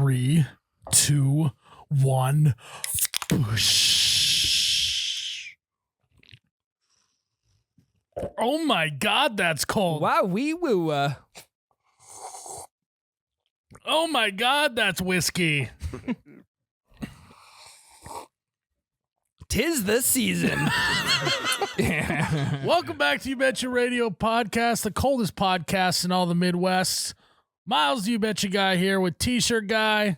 3, 2, 1. Boosh. Oh my God, that's cold. Wow, wee woo. Oh my God, that's whiskey. 'Tis the season. Welcome back to You Betcha Radio Podcast, the coldest podcast in all the Midwest. Myles, You Betcha Guy here with T-shirt Guy.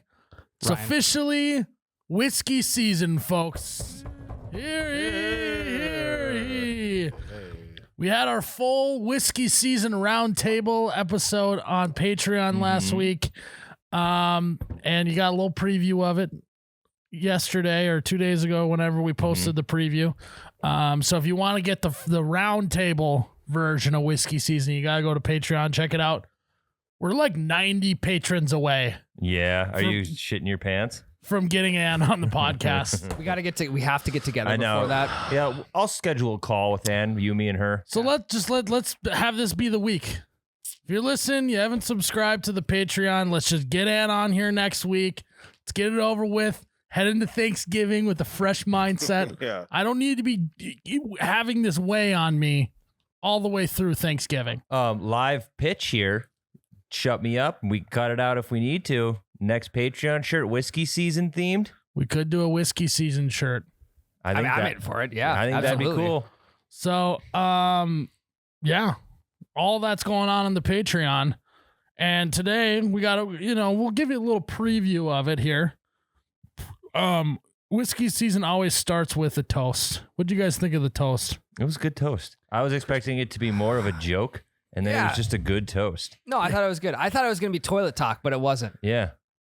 It's Ryan. officially whiskey season, folks. Hear ye. We had our full whiskey season roundtable episode on Patreon last week. And you got a little preview of it yesterday or 2 days ago, whenever we posted the preview. So if you want to get the roundtable version of whiskey season, you got to go to Patreon, check it out. We're like 90 patrons away Yeah. Are you shitting your pants? from getting Ann on the podcast. We have to get together I know. before that. Yeah. I'll schedule a call with Ann, you, me, and her. So let's have this be the week. If you're listening, you haven't subscribed to the Patreon, let's just get Ann on here next week. Let's get it over with. Head into Thanksgiving with a fresh mindset. Yeah. I don't need to be having this weigh on me all the way through Thanksgiving. Live pitch here. Shut me up. We cut it out if we need to. Next Patreon shirt, whiskey season themed. We could do a whiskey season shirt. I'm in for it. Yeah, I think absolutely. that'd be cool. So, yeah, all that's going on the Patreon. And today we got to, we'll give you a little preview of it here. Whiskey season always starts with a toast. What'd you guys think of the toast? It was good toast. I was expecting it to be more of a joke, and then it Yeah. was just a good toast. No, I thought it was good. I thought it was going to be toilet talk, but it wasn't. Yeah.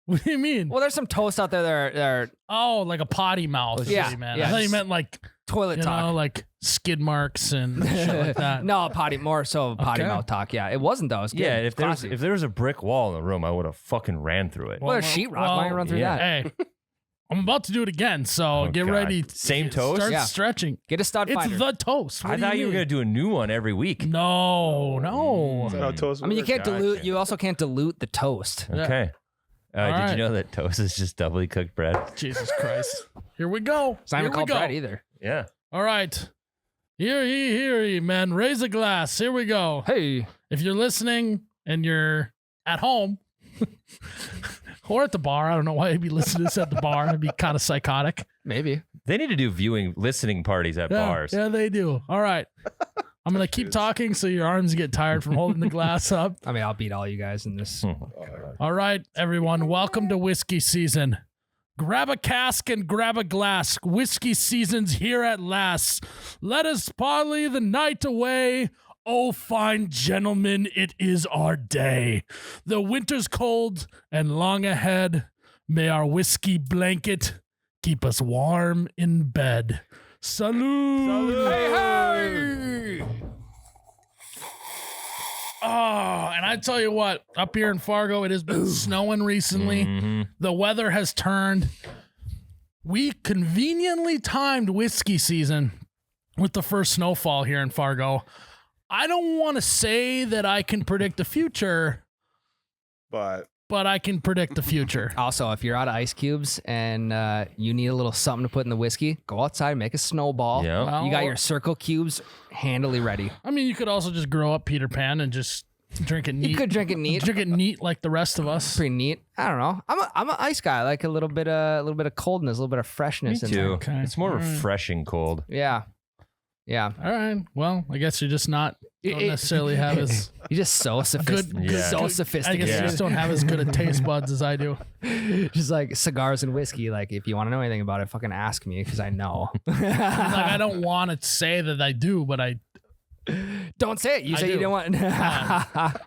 What do you mean? Well, there's some toast out there that are Oh, like a potty mouth. Yeah, Man. yeah. I thought you meant like, toilet talk. like skid marks and shit like that. No, more so potty Okay. mouth talk. Yeah, it wasn't though. It was good. Yeah, if Classy. there was a brick wall in the room, I would have fucking ran through it. Well, there's sheetrock. Why don't you run through yeah. that? Hey, I'm about to do it again, so Oh, get God. ready. Same toast? Start Yeah. stretching. Get a stud It's finder. the toast. What I do thought you were mean? going to do a new one every week. No. Is that how toast I mean, you works? can't dilute. Gotcha. You also can't dilute the toast. Yeah. Okay. Did right. you know that toast is just doubly cooked bread? Jesus Christ. Here we go. It's not Here even we called go. bread either. Yeah. All right. Hear ye, men. Raise a glass. Here we go. Hey, If you're listening and you're at home or at the bar, I don't know why you'd be listening to this at the bar. It'd be kind of psychotic. maybe. They need to do listening parties at Yeah, bars. yeah, they do. All right. I'm going to keep talking so your arms get tired from holding the glass up. I mean, I'll beat all you guys in this. All right, everyone. Welcome to whiskey season. Grab a cask and grab a glass. Whiskey season's here at last. Let us parley the night away. Oh, fine gentlemen, it is our day. The winter's cold and long ahead. May our whiskey blanket keep us warm in bed. Salud. Hey, hey! Oh, and I tell you what, up here in Fargo, it has been snowing recently. Mhm. The weather has turned. We conveniently timed whiskey season with the first snowfall here in Fargo. I don't want to say that I can predict the future, But but I can predict the future. Also, if you're out of ice cubes and you need a little something to put in the whiskey, go outside, make a snowball. Yeah. Well, You got your circle cubes handily ready. I mean, you could also just grow up Peter Pan and just drink it neat. You could drink it neat. Drink it neat like the rest of us. Pretty neat. I don't know. I'm an ice guy. I like a little bit of coldness, a little bit of Me freshness in too. there. Okay. It's more All right. refreshing cold. Yeah. Yeah. All right. Well, I guess you're just don't It- necessarily have as You're just so sophisticated. Yeah. So I guess sophisticated. you just don't have as good a taste buds as I do. Just like cigars and whiskey. Like, if you want to know anything about it, fucking ask me because I know. Like, I don't want to say that I do, but I Don't say it. You I say you do. don't want.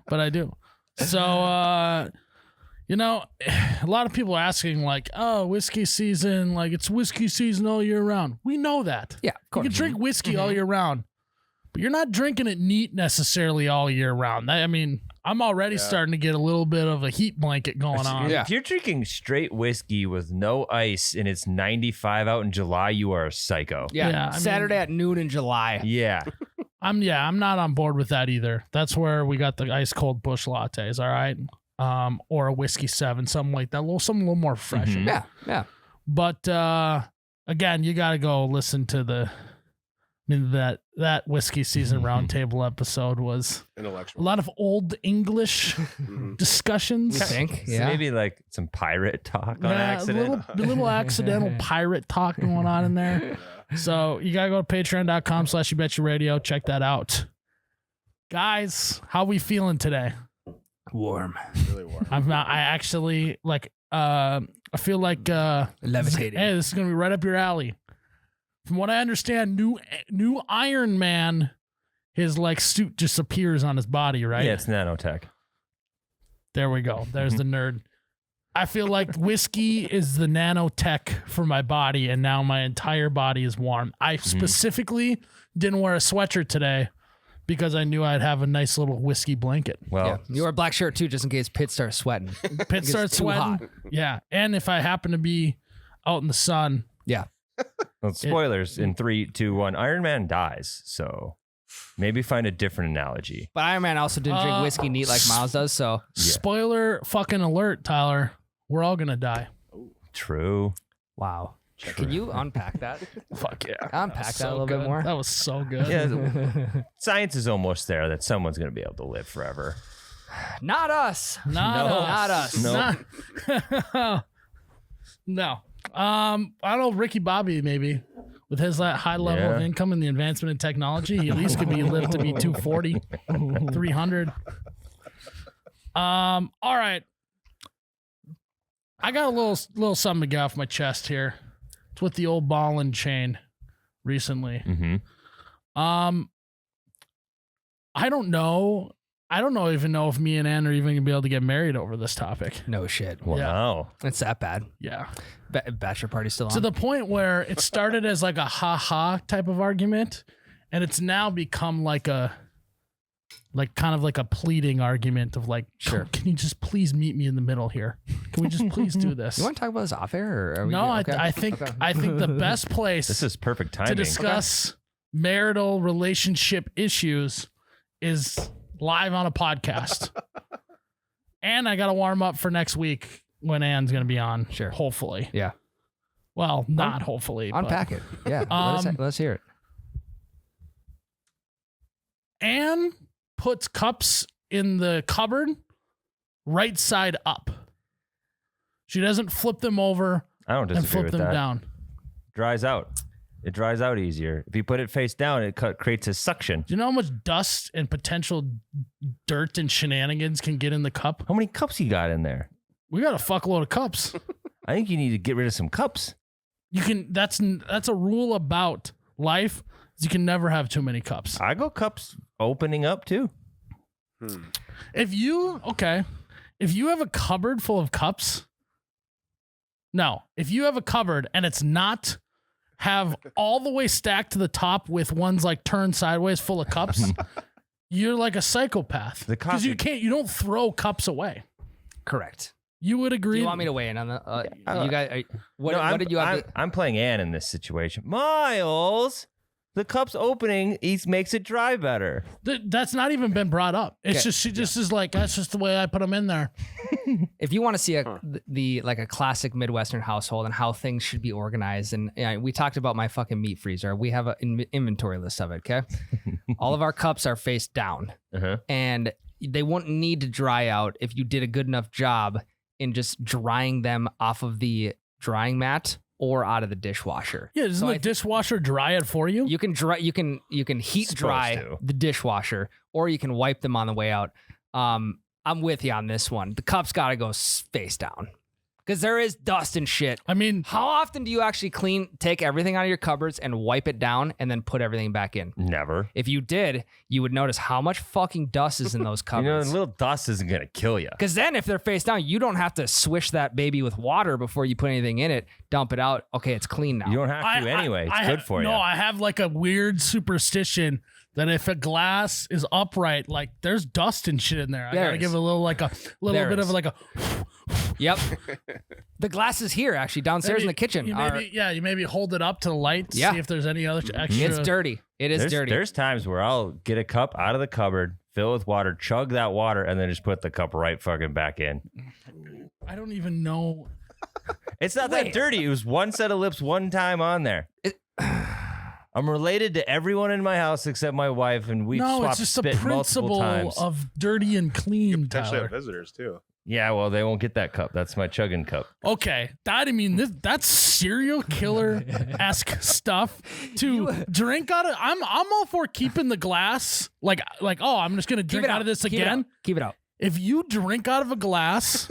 but I do. So a lot of people asking like, "Oh, whiskey season, like it's whiskey season all year round." We know that. Yeah, of You course. can drink whiskey all year round, but you're not drinking it neat necessarily all year round. I mean, I'm already starting to get a little bit of a heat blanket going on. Yeah. If you're drinking straight whiskey with no ice and it's 95 out in July, you are a psycho. Yeah. Yeah, I mean- Saturday at noon in July. Yeah. I'm not on board with that either. That's where we got the ice cold bush lattes. All right. or a whiskey 7, something like that, something a little more fresh. Yeah. But again, you got to go listen to that whiskey season roundtable episode was a Intellectual. lot of old English discussions. You think? So Yeah. maybe like some pirate talk on Yeah, accident. a little accidental pirate talk going on in there. So you gotta go to patreon.com/youbetyouradio. Check that out. Guys, how we feeling today? Warm. Really warm. I actually like I feel like Levitating. Hey, this is gonna be right up your alley. From what I understand, new Iron Man, his like suit just appears on his body, right? Yeah, it's nanotech. There we go. There's the nerd. I feel like whiskey is the nanotech for my body, and now my entire body is warm. I specifically didn't wear a sweatshirt today because I knew I'd have a nice little whiskey blanket. Well, Yeah. You wear a black shirt too, just in case Pitt starts sweating. Pit starts too sweating. hot. Yeah. And if I happen to be out in the sun, Yeah. well, spoilers in 3, 2, 1. Iron Man dies, so maybe find a different analogy. But Iron Man also didn't drink whiskey neat like Myles does, so spoiler fucking alert, Tyler. We're all going to die. True. wow. Can you unpack that? Fuck yeah. Unpack that a little good. bit more. That was so good. Yeah, science is almost there that someone's going to be able to live forever. Not us. Not us. Not us. No. No. I don't know, Ricky Bobby maybe. With his high level of Yeah. income and the advancement in technology, he at least could be lived to be 240, 300. All right. I got a little something to get off my chest here. It's with the old ball and chain recently. Mm-hmm. I don't even know if me and Ann are even gonna be able to get married over this topic. No shit. Wow. It's that bad. Yeah. Bachelor party still on. To the point where it started as like a ha-ha type of argument, and it's now become kind of like a pleading argument of like, Sure. Can you just please meet me in the middle here? Can we just please do this? You want to talk about this off air? Or are we No, okay? I think Okay. I think the best place This is perfect timing. to discuss marital relationship issues is live on a podcast. And I got to warm up for next week when Ann's going to be on. Sure. Hopefully. Yeah. Well, not hopefully. but- Unpack it. Yeah. Let's hear it. Anne puts cups in the cupboard right side up. She doesn't flip them over I don't and disagree flip with them that. down. Dries out. It dries out easier. If you put it face down, it creates a suction. Do you know how much dust and potential dirt and shenanigans can get in the cup? How many cups you got in there? We got a fuckload of cups. I think you need to get rid of some cups. You can. That's a rule about life. Is you can never have too many cups. I go cups opening up too. If you have a cupboard full of cups, if you have a cupboard and it's not have all the way stacked to the top with ones like turned sideways full of cups, you're like a psychopath. Because you don't throw cups away. Correct. You would Do agree. you want me to weigh in on the? You guys, what did you have? I'm playing Ann in this situation. Myles, the cup's opening makes it dry better. That's not even been brought up. It's Okay. just she just is like, that's just the way I put them in there. If you want to see a classic Midwestern household and how things should be organized, and we talked about my fucking meat freezer. We have an inventory list of it. Okay, all of our cups are face down, and they won't need to dry out if you did a good enough job in just drying them off of the drying mat or out of the dishwasher. Yeah, doesn't the dishwasher dry it for you? You can dry. You can heat dry the dishwasher, or you can wipe them on the way out. I'm with you on this one. The cup's got to go face down because there is dust and shit. I mean, How often do you actually take everything out of your cupboards and wipe it down and then put everything back in? Never. If you did, you would notice how much fucking dust is in those You know, a cupboards. little dust isn't gonna kill you. Because then if they're face down, you don't have to swish that baby with water before you put anything in it, dump it out. Okay, it's clean now. You don't have to anyway. It's good for you. No, I have like a weird superstition that if a glass is upright, like there's dust and shit in there. I There gotta is. give it a little There bit is. of like a Yep. The glass is here, actually, downstairs in the kitchen. You maybe hold it up to the light to Yeah. see if there's any other extra. It's dirty. It is dirty. There's times where I'll get a cup out of the cupboard, fill with water, chug that water, and then just put the cup right fucking back in. I don't even know. It's not that dirty. It was one set of lips one time on there. I'm related to everyone in my house except my wife, and we've No, swapped it's just a spit multiple principle times. of dirty and clean, Potentially Tyler. have visitors too. Yeah, well, they won't get that cup. That's my chugging cup. Okay, that's serial killer-esque stuff to drink out of. I'm all for keeping the glass like oh, I'm just gonna drink out of this again. Keep it out. If you drink out of a glass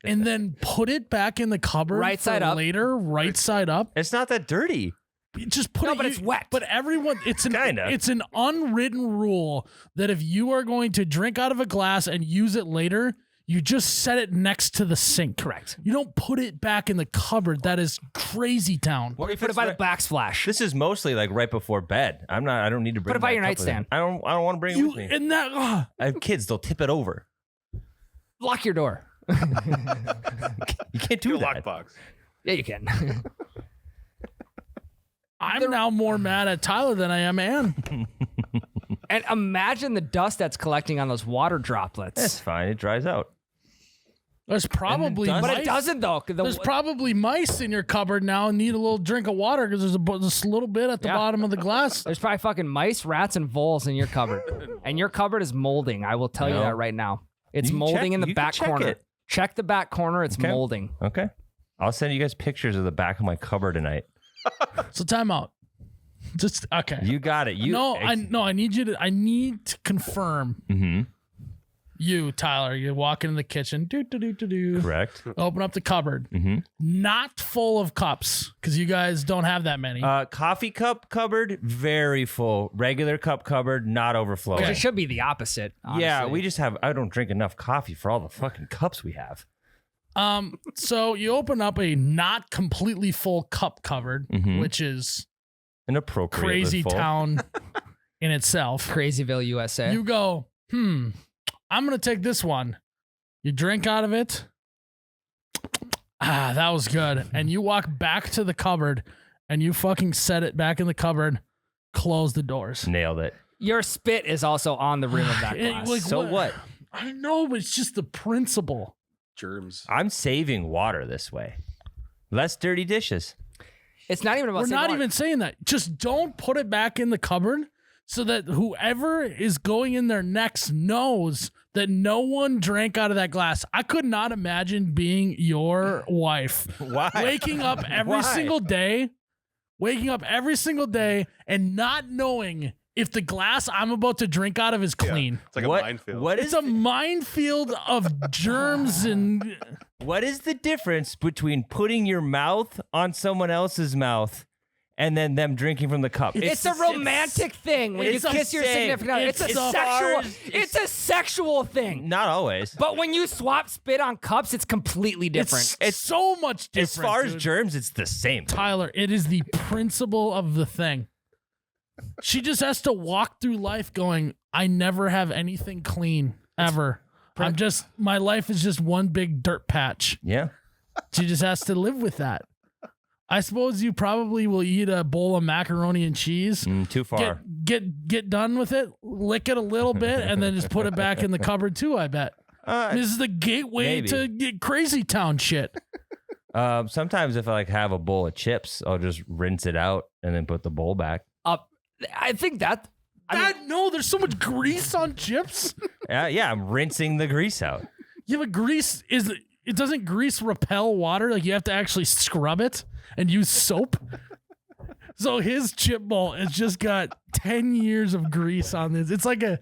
and then put it back in the cupboard Right side up. later, right side up, It's not that dirty. just put it. but it's wet. But everyone, it's an unwritten rule that if you are going to drink out of a glass and use it later, you just set it next to the sink. Correct. You don't put it back in the cupboard. That is crazy town. Or you put it by the backsplash. This is mostly like right before bed. I don't need to bring Put it by that your cup with me. nightstand. I don't want to bring it with me. And that I have kids. They'll tip it over. Lock your door. You can't do Your that. lockbox. Yeah, you can. I'm now more mad at Tyler than I am Ann. And imagine the dust that's collecting on those water droplets. That's fine. It dries out. There's probably does- But mice. it doesn't though. There's probably mice in your cupboard now and need a little drink of water because there's just a little bit at the Yeah. bottom of the glass. There's probably fucking mice, rats, and voles in your cupboard. And your cupboard is molding. I will tell you No. that right now. It's You can molding check- in the you can back check corner. it. Check the back corner. It's Okay. molding. Okay. I'll send you guys pictures of the back of my cupboard tonight. So time out. Just okay. You got it. I need you to. I need to confirm. Mm-hmm. You, Tyler, you walk into the kitchen. Do. Correct. Open up the cupboard. Mm-hmm. Not full of cups because you guys don't have that many. Coffee cup cupboard, very full. Regular cup cupboard, not overflowing. It should be the opposite. Yeah, honestly. we just have. I don't drink enough coffee for all the fucking cups we have. So you open up a not completely full cup cupboard, Mhm. which is Inappropriate. crazy town in itself. Crazyville, USA. You go, I'm gonna take this one. You drink out of it. Ah, that was good. And you walk back to the cupboard and you fucking set it back in the cupboard, close the doors. Nailed it. Your spit is also on the rim of that It- glass. like, So what? I know, but it's just the principle. Germs. I'm saving water this way. Less dirty dishes. It's not even about We're saving not water. even saying that. Just don't put it back in the cupboard so that whoever is going in there next knows that no one drank out of that glass. I could not imagine being your wife. Why? Waking up every Why? single day and not knowing if the glass I'm about to drink out of is clean. It's like a minefield. What It's is a minefield of germs and what is the difference between putting your mouth on someone else's mouth and then them drinking from the cup? It's a romantic thing when you it's the kiss your same. significant other. It's a It's sexual. ours. It's a sexual thing. Not always. But when you swap spit on cups, it's completely different. it's so much different. As far as dude. germs, it's the same. Tyler, it is the principle of the thing. She just has to walk through life going, I never have anything clean ever. My life is just one big dirt patch. Yeah. She just has to live with that. I suppose you probably will eat a bowl of macaroni and cheese. Too far. Get done with it, lick it a little bit, and then just put it back in the cupboard too, I bet. This is the gateway maybe. to get crazy town shit. Sometimes if I like have a bowl of chips, I'll just rinse it out and then put the bowl back. I think that. No, there's so much grease on chips. Yeah, I'm rinsing the grease out. Yeah, but grease it doesn't grease repel water. Like you have to actually scrub it and use soap. So his chip bowl has just got 10 years of grease on this. It's like a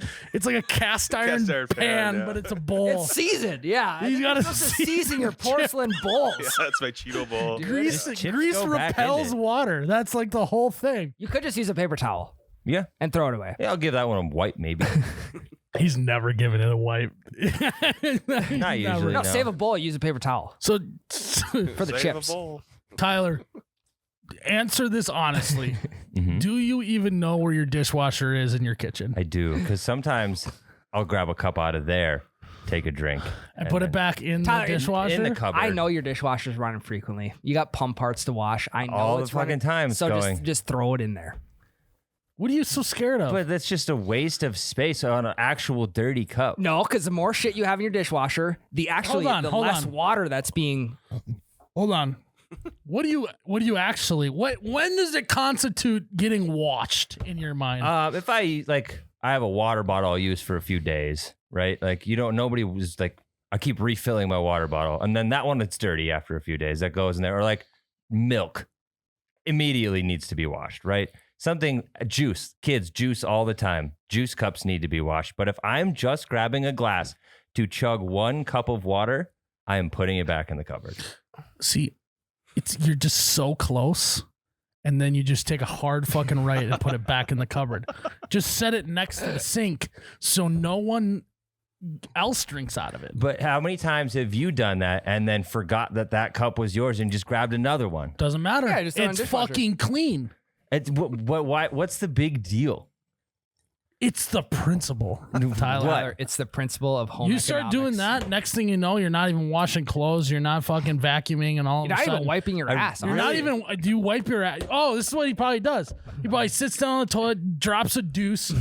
cast iron Cast iron pan, pan, yeah. but it's a bowl. It's seasoned, yeah. You gotta You're supposed to season your porcelain bowls. Yeah, that's my Cheeto bowl. Grease Chips grease go back in repels it. water. That's like the whole thing. You could just use a paper towel Yeah. and throw it away. Yeah, I'll give that one a wipe maybe. He's never given it a wipe. Not usually. No, No. save a bowl, use a paper towel So for the Save chips. a bowl. Tyler, answer this honestly. Mhm. Do you even know where your dishwasher is in your kitchen? I do, because sometimes I'll grab a cup out of there, take a drink, And put it then back in Tyler, the dishwasher? in the cupboard. I know your dishwasher's running frequently. You got pump parts to wash. I know All the it's fucking running. time it's So going. just throw it in there. What are you so scared of? But that's just a waste of space on an actual dirty cup. No, because the more shit you have in your dishwasher, the less water that's being. Hold on. What do you actually? When does it constitute getting washed in your mind? If I have a water bottle I'll use for a few days, right? Like nobody was like, I keep refilling my water bottle, and then that one that's dirty after a few days that goes in there, or like milk immediately needs to be washed, right? Juice, kids juice all the time. Juice cups need to be washed. But if I'm just grabbing a glass to chug 1 cup of water, I am putting it back in the cupboard. See, you're just so close, and then you just take a hard fucking right and put it back in the cupboard. Just set it next to the sink so no one else drinks out of it. But how many times have you done that and then forgot that cup was yours and just grabbed another one? Doesn't matter. Yeah, just throw it in it's the dishwasher. fucking clean. What's the big deal? It's the principle, Tyler. Tyler, it's the principle of home. You start doing that, next thing you know, you're not even washing clothes. You're not fucking vacuuming, and all You're of a not sudden, even wiping your ass. you're not even. Do you wipe your ass? Oh, this is what he probably does. He probably sits down on the toilet, drops a deuce,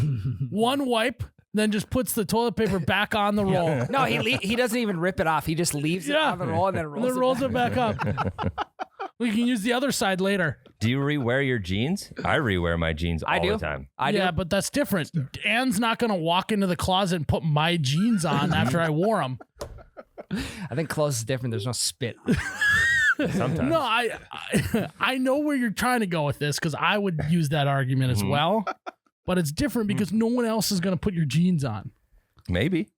one wipe, then just puts the toilet paper back on the roll. No, he doesn't even rip it off. He just leaves it on the roll and then rolls it back up. We can use the other side later. Do you rewear your jeans? I rewear my jeans all the time. I do. Yeah, but that's different. Anne's not going to walk into the closet and put my jeans on after I wore them. I think clothes is different. There's no spit. Sometimes. No, I know where you're trying to go with this because I would use that argument as well. But it's different because no one else is going to put your jeans on. Maybe.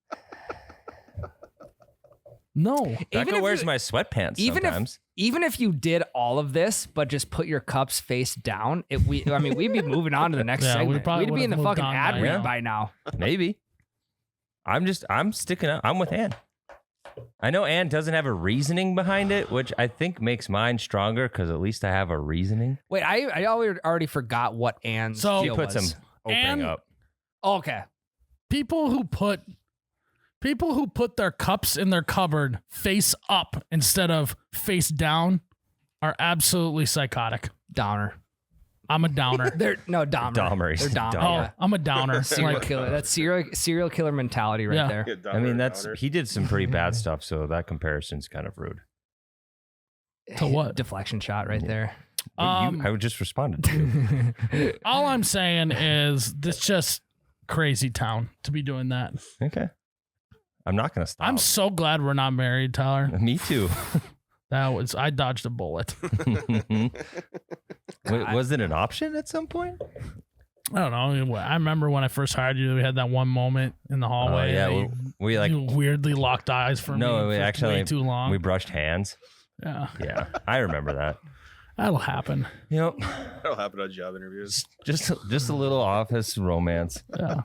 No. Becca wears my sweatpants sometimes. Even if you did all of this, but just put your cups face down, we'd be moving on to the next segment. We'd be in the fucking ad read by now. Maybe. I'm sticking up. I'm with Ann. I know Ann doesn't have a reasoning behind it, which I think makes mine stronger because at least I have a reasoning. Wait, I already forgot what Ann's So deal She puts was. them opening up. Oh, okay. People who put their cups in their cupboard face up instead of face down are absolutely psychotic. Downer. I'm a downer. They're Dahmer. Dahmer. They're Dahmer. Oh, Yeah. I'm a downer. Serial killer. That's serial killer mentality right Yeah. there. Yeah, I mean, downer. he did some pretty bad stuff, so that comparison's kind of rude. To what? Deflection shot right there. I just responded to you. All I'm saying is this just crazy town to be doing that. Okay. I'm not going to stop. I'm so glad we're not married, Tyler. Me too. I dodged a bullet. Was it an option at some point? I don't know. I remember when I first hired you, we had that one moment in the hallway. You you weirdly locked eyes for me. No, we for actually way too long. We brushed hands. Yeah, Yeah, I remember that. that'll happen. Yep. That'll happen on job interviews. Just a little office romance. Yeah,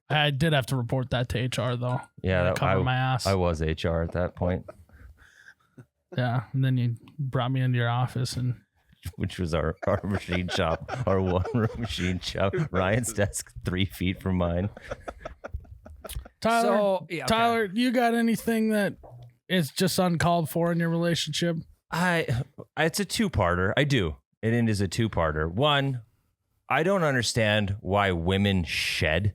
I did have to report that to HR though. Yeah, Cover my ass. I was HR at that point, Yeah, and then you brought me into your office and which was our machine shop, our one room machine shop. Ryan's desk 3 feet from mine. Tyler, okay. Tyler, you got anything that is just uncalled for in your relationship? It's a two-parter. I do. It is a two-parter. One, I don't understand why women shed.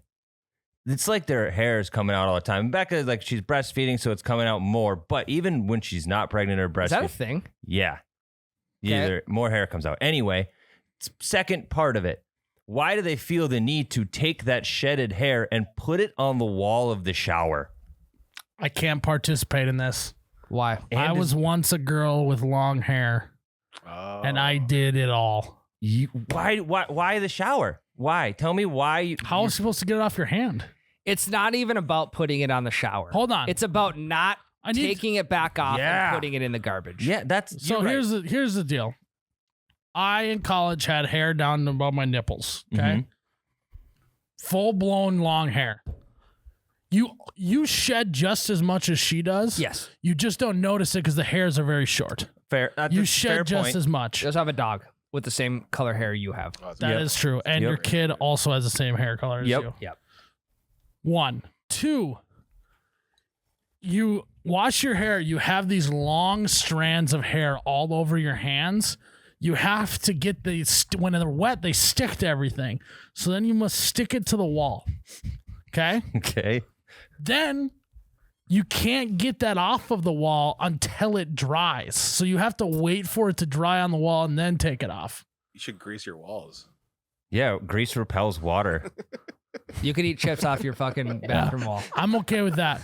It's like their hair is coming out all the time. Becca, like she's breastfeeding, so it's coming out more. But even when she's not pregnant or breastfeeding, Is that a thing? yeah, Okay. either more hair comes out. Anyway, second part of it. Why do they feel the need to take that shedded hair and put it on the wall of the shower? I can't participate in this. Why? I was once a girl with long hair, and I did it all. Why the shower? Why? Tell me why. How was I supposed to get it off your hand? It's not even about putting it on the shower. Hold on. It's about not taking it back off Yeah. and putting it in the garbage. Yeah, that's So you're right. here's the deal. I in college had hair down above my nipples. Okay, Mhm. full blown long hair. You shed just as much as she does. Yes. You just don't notice it because the hairs are very short. Fair. That's You a fair shed just point. as much. She does have a dog with the same color hair you have. That is true. And Yep. your kid also has the same hair color as Yep. you. Yep. 1, 2, you wash your hair. You have these long strands of hair all over your hands. you have to get when they're wet, they stick to everything. So then you must stick it to the wall. Okay? Okay. Then you can't get that off of the wall until it dries. So you have to wait for it to dry on the wall and then take it off. You should grease your walls. Yeah, grease repels water. You could eat chips off your fucking bathroom wall. I'm okay with that.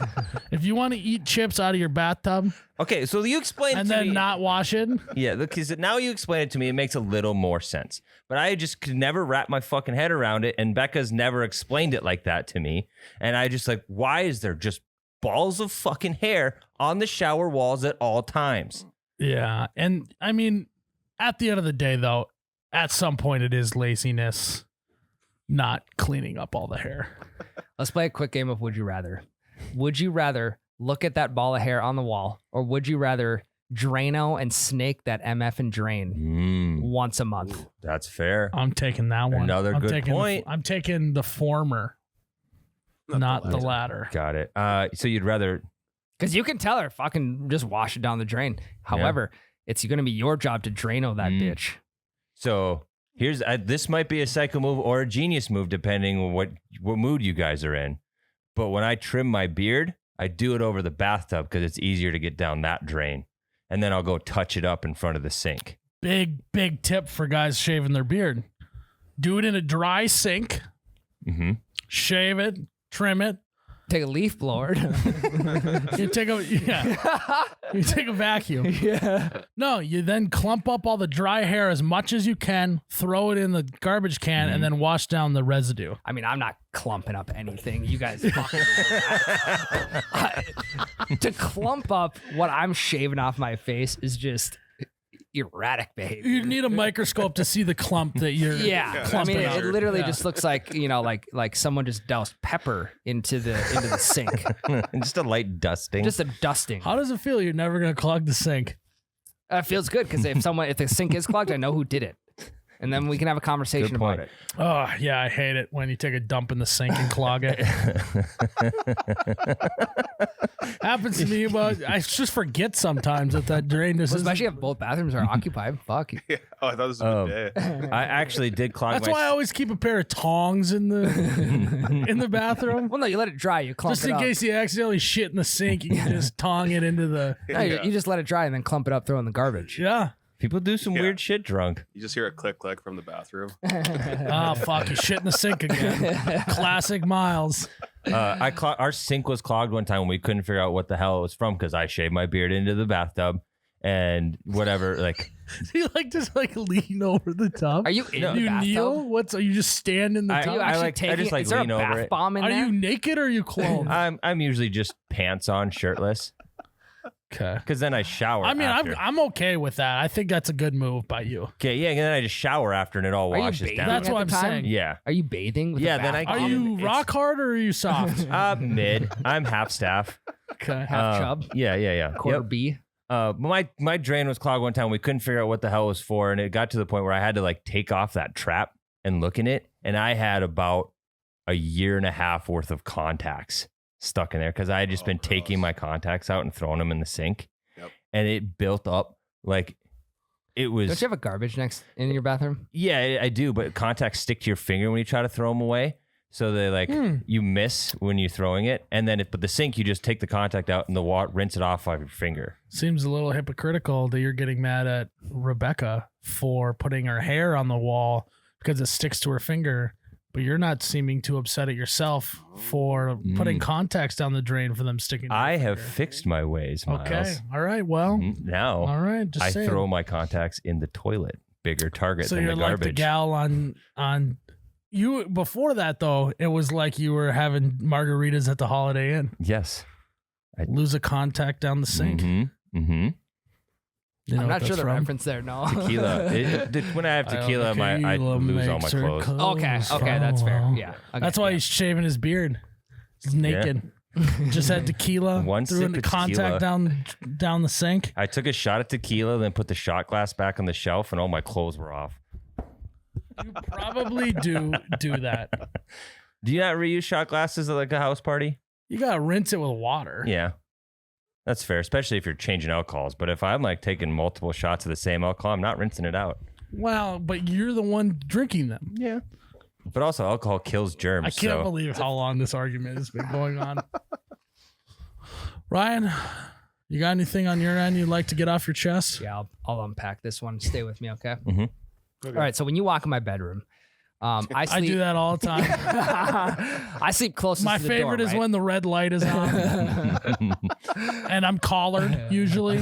If you want to eat chips out of your bathtub Okay, so you explained and to then me. not wash it, Yeah, because now you explain it to me, it makes a little more sense. But I just could never wrap my fucking head around it, and Becca's never explained it like that to me. And I just like, why is there just balls of fucking hair on the shower walls at all times? yeah. And I mean, at the end of the day, though, at some point it is laziness not cleaning up all the hair. Let's play a quick game of Would You Rather. Would you rather look at that ball of hair on the wall, or would you rather Drano and snake that MF and drain once a month? That's fair. I'm taking that one. Another good point. I'm taking the former, not the latter. Got it. So you'd rather. Because you can tell her, fucking just wash it down the drain. However, it's going to be your job to Drano that bitch. So here's this might be a psycho move or a genius move, depending on what mood you guys are in. But when I trim my beard, I do it over the bathtub because it's easier to get down that drain. And then I'll go touch it up in front of the sink. Big tip for guys shaving their beard. Do it in a dry sink. Mm-hmm. Shave it, trim it. Take a leaf blower. You take a vacuum. Yeah. No, you then clump up all the dry hair as much as you can, throw it in the garbage can, and then wash down the residue. I mean, I'm not clumping up anything. You guys fucking know that. To clump up what I'm shaving off my face is just erratic behavior. You need a microscope to see the clump that you're Yeah, I clumping mean, up. it literally just looks like, like someone just doused pepper into the sink. Just a light dusting. Just a dusting. How does it feel? You're never gonna clog the sink. It feels good because if the sink is clogged, I know who did it, and then we can have a conversation Good about point. it. Oh yeah, I hate it when you take a dump in the sink and clog it. Happens to me, but I just forget sometimes that drain just Especially if both bathrooms are occupied. Fuck. Yeah. Oh, I thought this was a bidet. I actually did clog That's my. why I always keep a pair of tongs in the in the bathroom. Well, no, you let it dry. You clump Just it in up. case you accidentally shit in the sink, you can just tong it into the. No, you just let it dry and then clump it up, throw it in the garbage. Yeah. People do some weird shit drunk. You just hear a click from the bathroom. Oh fuck! You shit in the sink again. Classic Myles. Our sink was clogged one time when we couldn't figure out what the hell it was from because I shaved my beard into the bathtub and whatever. Like, You just lean over the tub. Are you in Do the you bathtub? kneel? Are you just stand in the I- Are you tub? actually I taking? just, like, is there lean a over bath it. bomb in Are there? you naked or are you clothed? I'm usually just pants on, shirtless, Okay. because then I shower. I mean, after. I'm okay with that. I think that's a good move by you. Okay, yeah, and then I just shower after and it all Are you washes bathing down. That's at what the I'm time? saying. Yeah. Are you bathing? With Yeah, a then bath I- Are bomb? you it's- rock hard or are you soft? Mid. I'm half staff. Okay. half chub, Yeah. quarter Yep. B? My drain was clogged one time. We couldn't figure out what the hell it was for, and it got to the point where I had to like take off that trap and look in it, and I had about a year and a half worth of contacts stuck in there because I had just been taking my contacts out and throwing them in the sink, and it built up like it was. Don't you have a garbage in your bathroom? Yeah, I do, but contacts stick to your finger when you try to throw them away. So they like you miss when you're throwing it, and then but the sink you just take the contact out and the water rinse it off your finger. Seems a little hypocritical that you're getting mad at Rebecca for putting her hair on the wall because it sticks to her finger, but you're not seeming too upset at yourself for putting contacts down the drain for them sticking. To I your have finger. fixed my ways, Myles. Okay. All right. Well. Now All right. Just I saying. throw my contacts in the toilet. Bigger target So than you're the like garbage. the gal on you. Before that though, it was like you were having margaritas at the Holiday Inn. Yes. Lose a contact down the sink. Mm-hmm. You know I'm what not sure that's the from? reference there. No. Tequila. When I have tequila, I Tequila lose all my makes her clothes. Okay, clothes that's fair. fall. Yeah, okay, That's why yeah. he's shaving his beard. He's naked. Just had tequila. One threw sip in of contact down the sink. I took a shot of tequila, then put the shot glass back on the shelf, and all my clothes were off. You probably do that. Do you not reuse shot glasses at like a house party? You gotta rinse it with water. Yeah. That's fair, especially if you're changing alcohols. But if I'm like taking multiple shots of the same alcohol, I'm not rinsing it out. Well, but you're the one drinking them. Yeah. But also, alcohol kills germs. I can't believe how long this argument has been going on. Ryan, you got anything on your end you'd like to get off your chest? Yeah, I'll unpack this one. Stay with me, okay? Mm-hmm. Okay. All right. So when you walk in my bedroom, I sleep. I do that all the time. I sleep closest My to the door, favorite is right? when the red light is on. And I'm collared, usually.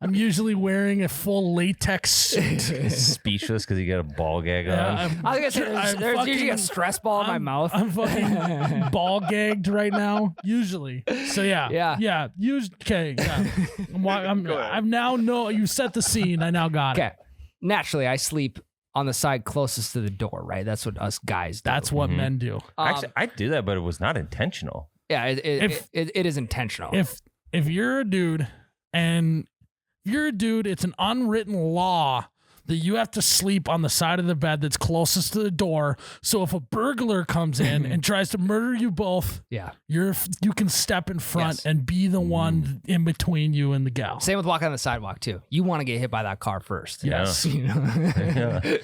I'm usually wearing a full latex suit. Speechless because you got a ball gag on. I was gonna say, there's usually a stress ball in my mouth. I'm fucking ball gagged right now, usually. So yeah. Okay. Yeah. I've now know you set the scene. I now got it. Okay. Naturally, I sleep on the side closest to the door, right? That's what us guys do. That's what men do. Actually, I do that, but it was not intentional. Yeah, it is intentional. If you're a dude and it's an unwritten law that you have to sleep on the side of the bed that's closest to the door. So if a burglar comes in and tries to murder you both, yeah. you can step in front Yes. and be the one in between you and the gal. Same with walking on the sidewalk too. You want to get hit by that car first. Yes. You know? Yeah.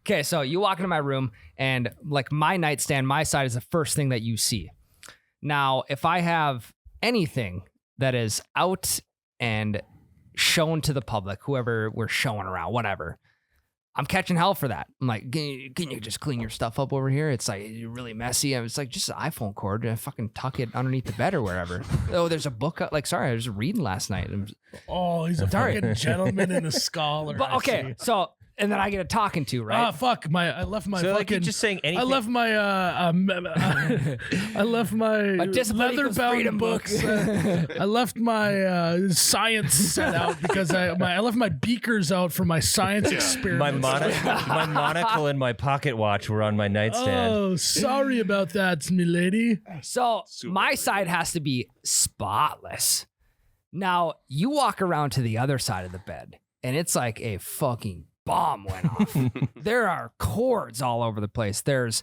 Okay, so you walk into my room and like my nightstand, my side is the first thing that you see. Now, if I have anything that is out and shown to the public, whoever we're showing around, whatever, I'm catching hell for that. I'm like, can you just clean your stuff up over here? It's like really messy. And it's like just an iPhone cord and fucking tuck it underneath the bed or wherever. Oh, there's a book. Like, sorry, I was reading last night. Oh, he's a fucking gentleman and a scholar. But okay, so and then I get a talking to, right? Ah, fuck! I left my So like fucking. you're just saying anything. I left my I left my discipline equals leather-bound freedom books. I left my science set out because I left my beakers out for my science experiment. my monocle and my pocket watch were on my nightstand. Oh, sorry about that, me lady. So Super my weird. side has to be spotless. Now you walk around to the other side of the bed and it's like a fucking bomb went off. There are cords all over the place. There's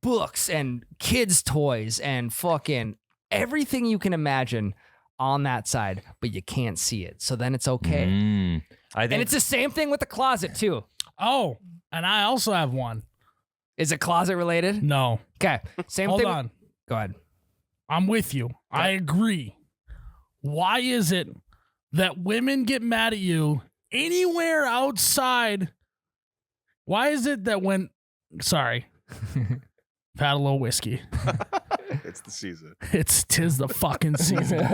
books and kids' toys and fucking everything you can imagine on that side, but you can't see it. So then it's okay. I think And it's the same thing with the closet too. Oh, and I also have one. Is it closet related? No, Okay. Same hold thing. on. Go ahead. I'm with you. I agree. Why is it that women get mad at you anywhere outside? Why is it that sorry, I've had a little whiskey. It's the season. Tis the fucking season.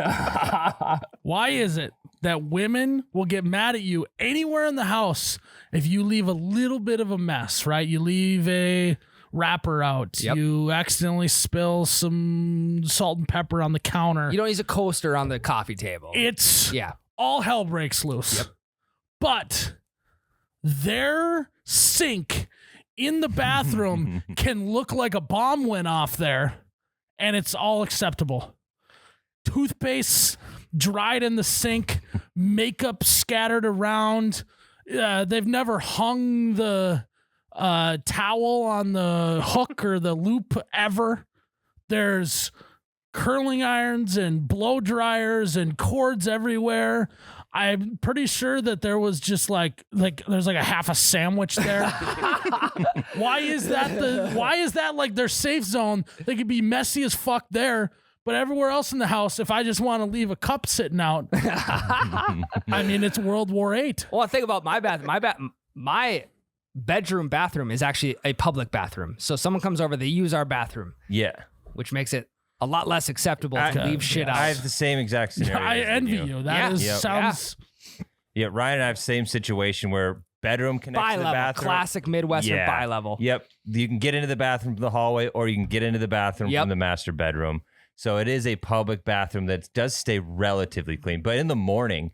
Why is it that women will get mad at you anywhere in the house if you leave a little bit of a mess, right? You leave a wrapper out. Yep. You accidentally spill some salt and pepper on the counter. You don't use a coaster on the coffee table. It's Yeah. all hell breaks loose. Yep. But their sink in the bathroom can look like a bomb went off there, and it's all acceptable. Toothpaste dried in the sink, makeup scattered around. They've never hung the towel on the hook or the loop ever. There's curling irons and blow dryers and cords everywhere. I'm pretty sure that there was just like there's like a half a sandwich there. Why is that like their safe zone? They could be messy as fuck there, but everywhere else in the house, if I just want to leave a cup sitting out, I mean, it's World War VIII. Well, think about my bathroom. My bedroom bathroom is actually a public bathroom. So someone comes over, they use our bathroom, yeah. which makes it a lot less acceptable to leave shit out. I have the same exact scenario. I as envy you. you. That Yeah. is Yep. sounds. Yeah, Ryan and I have same situation where bedroom connects to the bi-level, bathroom. classic Midwestern Yeah. bi-level. Yep. You can get into the bathroom from the hallway or you can get into the bathroom Yep. from the master bedroom. So it is a public bathroom that does stay relatively clean. But in the morning,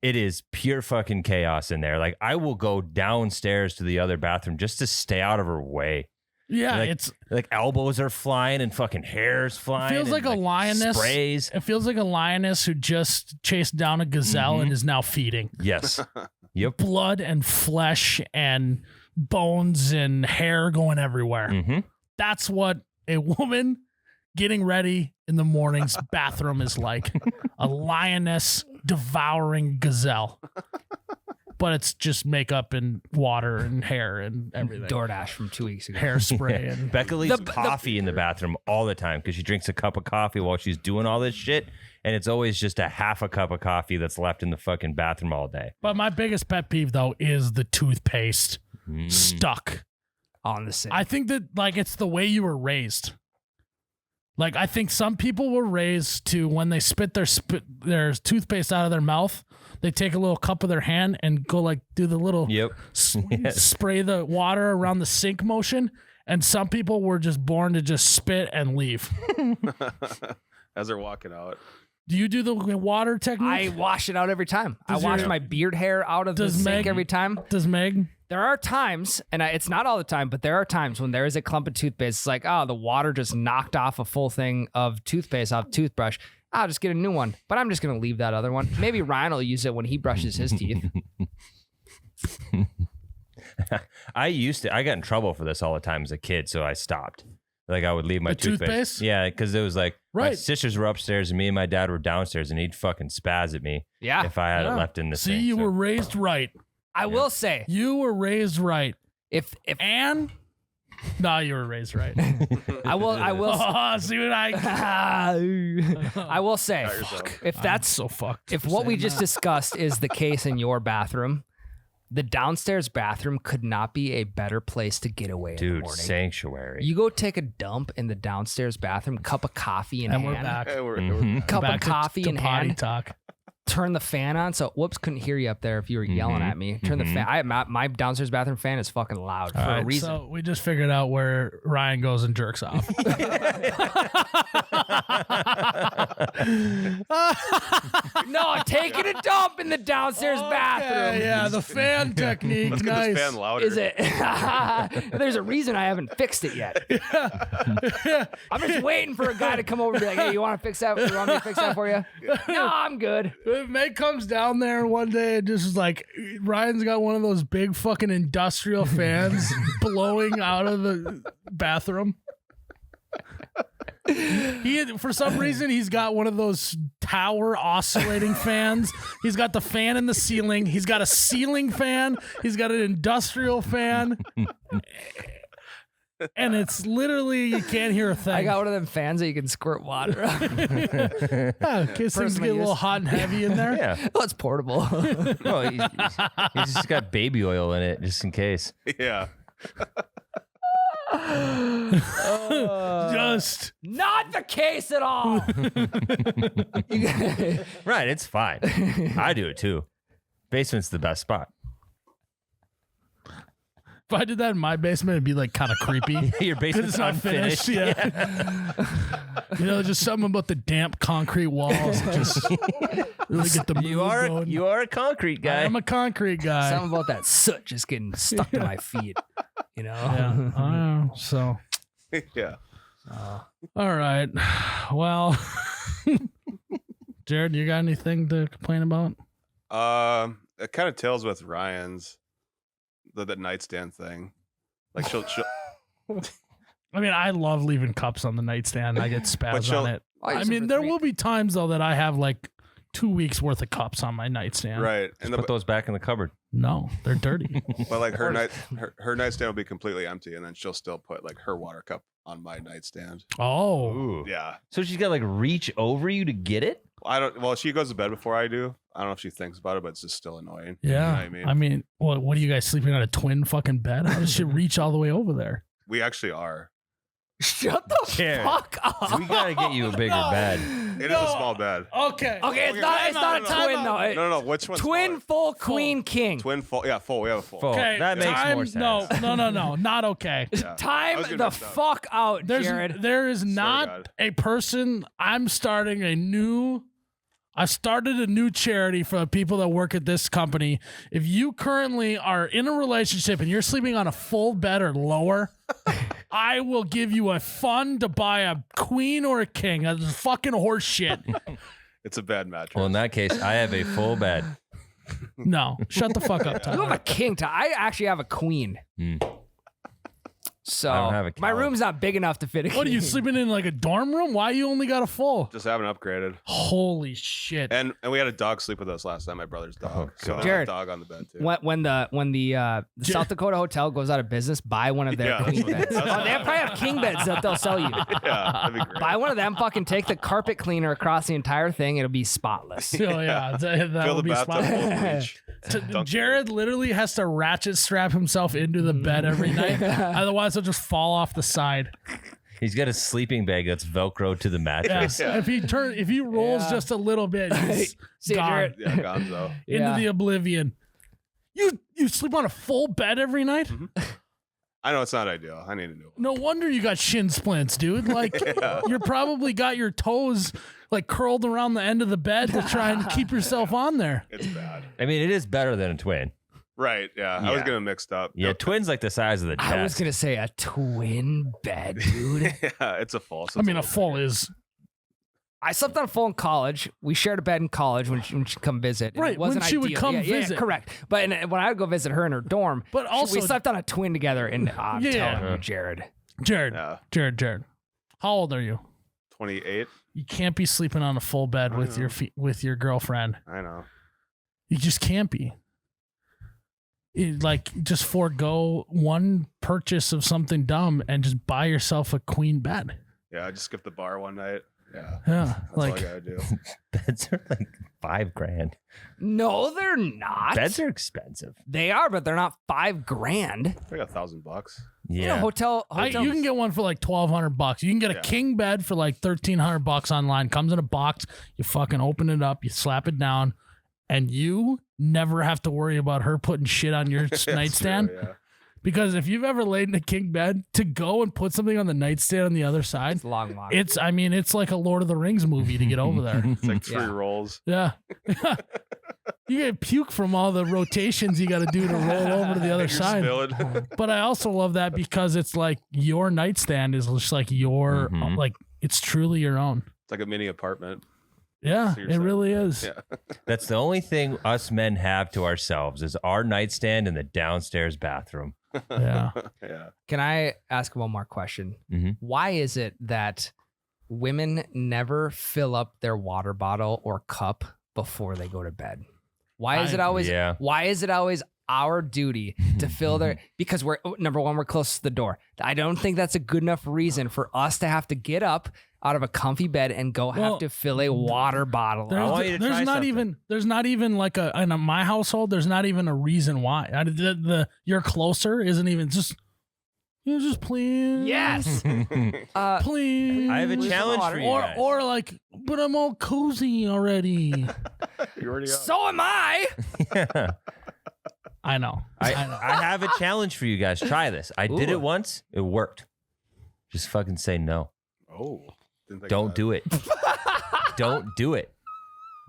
it is pure fucking chaos in there. Like I will go downstairs to the other bathroom just to stay out of her way. Yeah, Like- it's Like elbows are flying and fucking hair's flying. feels and, like a lioness. Sprays. It feels like a lioness who just chased down a gazelle and is now feeding. Yes. Yep. Blood and flesh and bones and hair going everywhere. Mm-hmm. That's what a woman getting ready in the morning's bathroom is like a lioness devouring gazelle. But it's just makeup and water and hair and everything. DoorDash from 2 weeks ago. Hairspray and Becca leaves coffee in the bathroom all the time because she drinks a cup of coffee while she's doing all this shit. And it's always just a half a cup of coffee that's left in the fucking bathroom all day. But my biggest pet peeve though is the toothpaste stuck On the sink. I think that like it's the way you were raised. Like I think some people were raised to when they spit their toothpaste out of their mouth, they take a little cup of their hand and go like do the little spray the water around the sink motion. And some people were just born to just spit and leave. As they're walking out. Do you do the water technique? I wash it out every time. Does I wash your- my beard hair out of the sink every time. Does Meg? There are times, and it's not all the time, but there are times when there is a clump of toothpaste. It's like, oh, the water just knocked off a full thing of toothpaste off toothbrush. I'll just get a new one, but I'm just going to leave that other one. Maybe Ryan will use it when he brushes his teeth. I got in trouble for this all the time as a kid, so I stopped. Like I would leave my The toothpaste? Yeah, because it was like my Right. sisters were upstairs and me and my dad were downstairs, and he'd fucking spaz at me Yeah. if I had Yeah. it left in the See, sink. you so- were raised right. I will say, You were raised right. if And no, you were raised right. I will Oh, see what I will say, Got yourself. if that's so fucked. if for what we saying just that. discussed is the case in your bathroom, the downstairs bathroom could not be a better place to get away in the Dude, morning. sanctuary. You go take a dump in the downstairs bathroom, cup of coffee in and hand, we're back. Hey, we're cup Back of to- coffee to in potty hand, talk. turn the fan on. So, whoops, couldn't hear you up there if you were yelling at me. Turn the fan. My downstairs bathroom fan is fucking loud for All a right, reason. so we just figured out where Ryan goes and jerks off. No, taking a dump in the downstairs bathroom. Yeah, the fan technique. Let's get nice. this fan louder. Is it? There's a reason I haven't fixed it yet. I'm just waiting for a guy to come over and be like, "Hey, you want to fix that? You want me to fix that for you?" No, I'm good. Meg comes down there one day and just is like, Ryan's got one of those big fucking industrial fans blowing out of the bathroom. For some reason, he's got one of those tower oscillating fans. He's got the fan in the ceiling. He's got a ceiling fan. He's got an industrial fan. And it's literally, you can't hear a thing. I got one of them fans that you can squirt water on. Yeah, in case things Personal get a little use. hot and heavy in there. Yeah. Oh, it's portable. Well, he's just got baby oil in it just in case. Yeah. Just Not the case at all. Right, it's fine. I do it too. Basement's the best spot. if I did that in my basement, it'd be like kind of creepy. Your 'Cause basement's it's not unfinished. finished. Yeah. You know, just something about the damp concrete walls. Just really get the mood going. You are a concrete guy. I'm a concrete guy. Something about that soot just getting stuck to my feet. You know? Yeah. I know. So, Yeah. all right. Well, Jared, you got anything to complain about? It kind of tails with Ryan's the nightstand thing. Like she'll I mean, I love leaving cups on the nightstand. I get spaz she'll- on it. I use I them mean, for there 3 will be times though that I have like 2 weeks worth of cups on my nightstand. right, Just put those back in the cupboard. No, they're dirty. but like her nightstand will be completely empty, and then she'll still put like her water cup on my nightstand. Oh, Ooh. Yeah, So she's got to like reach over you to get it? I don't. Well, she goes to bed before I do. I don't know if she thinks about it, but it's just still annoying. yeah. You know what I mean, what are you guys sleeping on a twin fucking bed? How does she reach all the way over there? We actually are. Shut the Jared, fuck up. We got to get you a bigger No. bed. It is a small bed. Okay. Okay, it's not a twin though. No. Which one's Twin, smaller? full, queen, king. Twin full. Yeah, full. We have a full. Full. Okay. That makes time, more sense. No, not okay. Yeah. I Time was gonna the mess up. fuck out, Jared. There is to not God. a person. I started a new charity for the people that work at this company. If you currently are in a relationship and you're sleeping on a full bed or lower, I will give you a fund to buy a queen or a king. That's fucking horse shit. It's a bad mattress. Well, in that case, I have a full bed. No, shut the fuck up, You have Tyler. a king. I actually have a queen. Hmm. So I don't have a my couch. room's not big enough to fit a What are you king. sleeping in like a dorm room? Why you only got a full? Just haven't upgraded. Holy shit! And we had a dog sleep with us last night. My brother's dog. Oh, So there's Jared, a dog on the bed too. When the South Dakota hotel goes out of business, buy one of their Yeah, queen that's beds. what- Oh, they probably have king beds that they'll sell you. Yeah, that'd be great. Buy one of them. Fucking take the carpet cleaner across the entire thing. It'll be spotless. Oh yeah, that Fill would the be bathtub spot. full of bleach. Dunk Jared literally has to ratchet strap himself into the bed every night. Otherwise, he'll just fall off the side. He's got a sleeping bag that's Velcro to the mattress. Yeah. If he rolls Yeah. just a little bit, he's See, gone Jared, Yeah, Gonzo. into Yeah. the oblivion. You sleep on a full bed every night? I know it's not ideal. I need a new one. No wonder you got shin splints, dude. Like you're probably got your toes like curled around the end of the bed to try and keep yourself on there. It's bad. I mean, it is better than a twin. Right. Yeah. I was Yeah. getting mixed up. Yeah, twins like the size of the desk. I was gonna say a twin bed, dude. Yeah, it's a full. So I it's mean, a little full bigger. is I slept on a full in college. We shared a bed in college when she'd come visit. And Right, it wasn't when she would ideal. come Yeah, visit. correct. But when I would go visit her in her dorm, But also- we slept on a twin together. And I'm Yeah. telling you, Jared. Jared. Yeah. Jared. How old are you? 28. You can't be sleeping on a full bed I with know. with your girlfriend. I know. You just can't be. Just forego one purchase of something dumb and just buy yourself a queen bed. Yeah. I just skipped the bar one night. Yeah. Yeah, That's all I like gotta do. Beds are like $5,000. No, they're not. Beds are expensive. They are, but they're not $5,000. I got $1,000. You know, Yeah. hotel. you can get one for like $1,200. You can get a Yeah. king bed for like $1,300 online. Comes in a box. You fucking open it up. You slap it down, and you never have to worry about her putting shit on your That's nightstand. true, yeah. Because if you've ever laid in a king bed, to go and put something on the nightstand on the other side, It's a long walk. it's like a Lord of the Rings movie to get over there. It's like 3 Yeah. rolls. Yeah. You get puke from all the rotations you got to do to roll over to the other You're side. spilling. But I also love that because it's like your nightstand is just like your, Mhm. like, it's truly your own. It's like a mini apartment. Yeah, So you're it saying- really is. Yeah. That's the only thing us men have to ourselves is our nightstand in the downstairs bathroom. Yeah. Yeah. Can I ask one more question? Mhm. Why is it that women never fill up their water bottle or cup before they go to bed? Why is it always? Yeah. Why is it always our duty to fill their? Because we're number one, we're close to the door. I don't think that's a good enough reason for us to have to get up out of a comfy bed and go Well, have to fill a water bottle. I want you to There's try not something. even like in my household. There's not even a reason why. You're closer isn't even just. You just please. Yes. Please. I have a Please, challenge water. for you Or guys. or like, but I'm all cozy already. You already are. So am I. I know. I know. I have a challenge for you guys. Try this. I did Ooh. it once. It worked. Just fucking say no. Oh. Didn't think Don't of do it. Don't do it.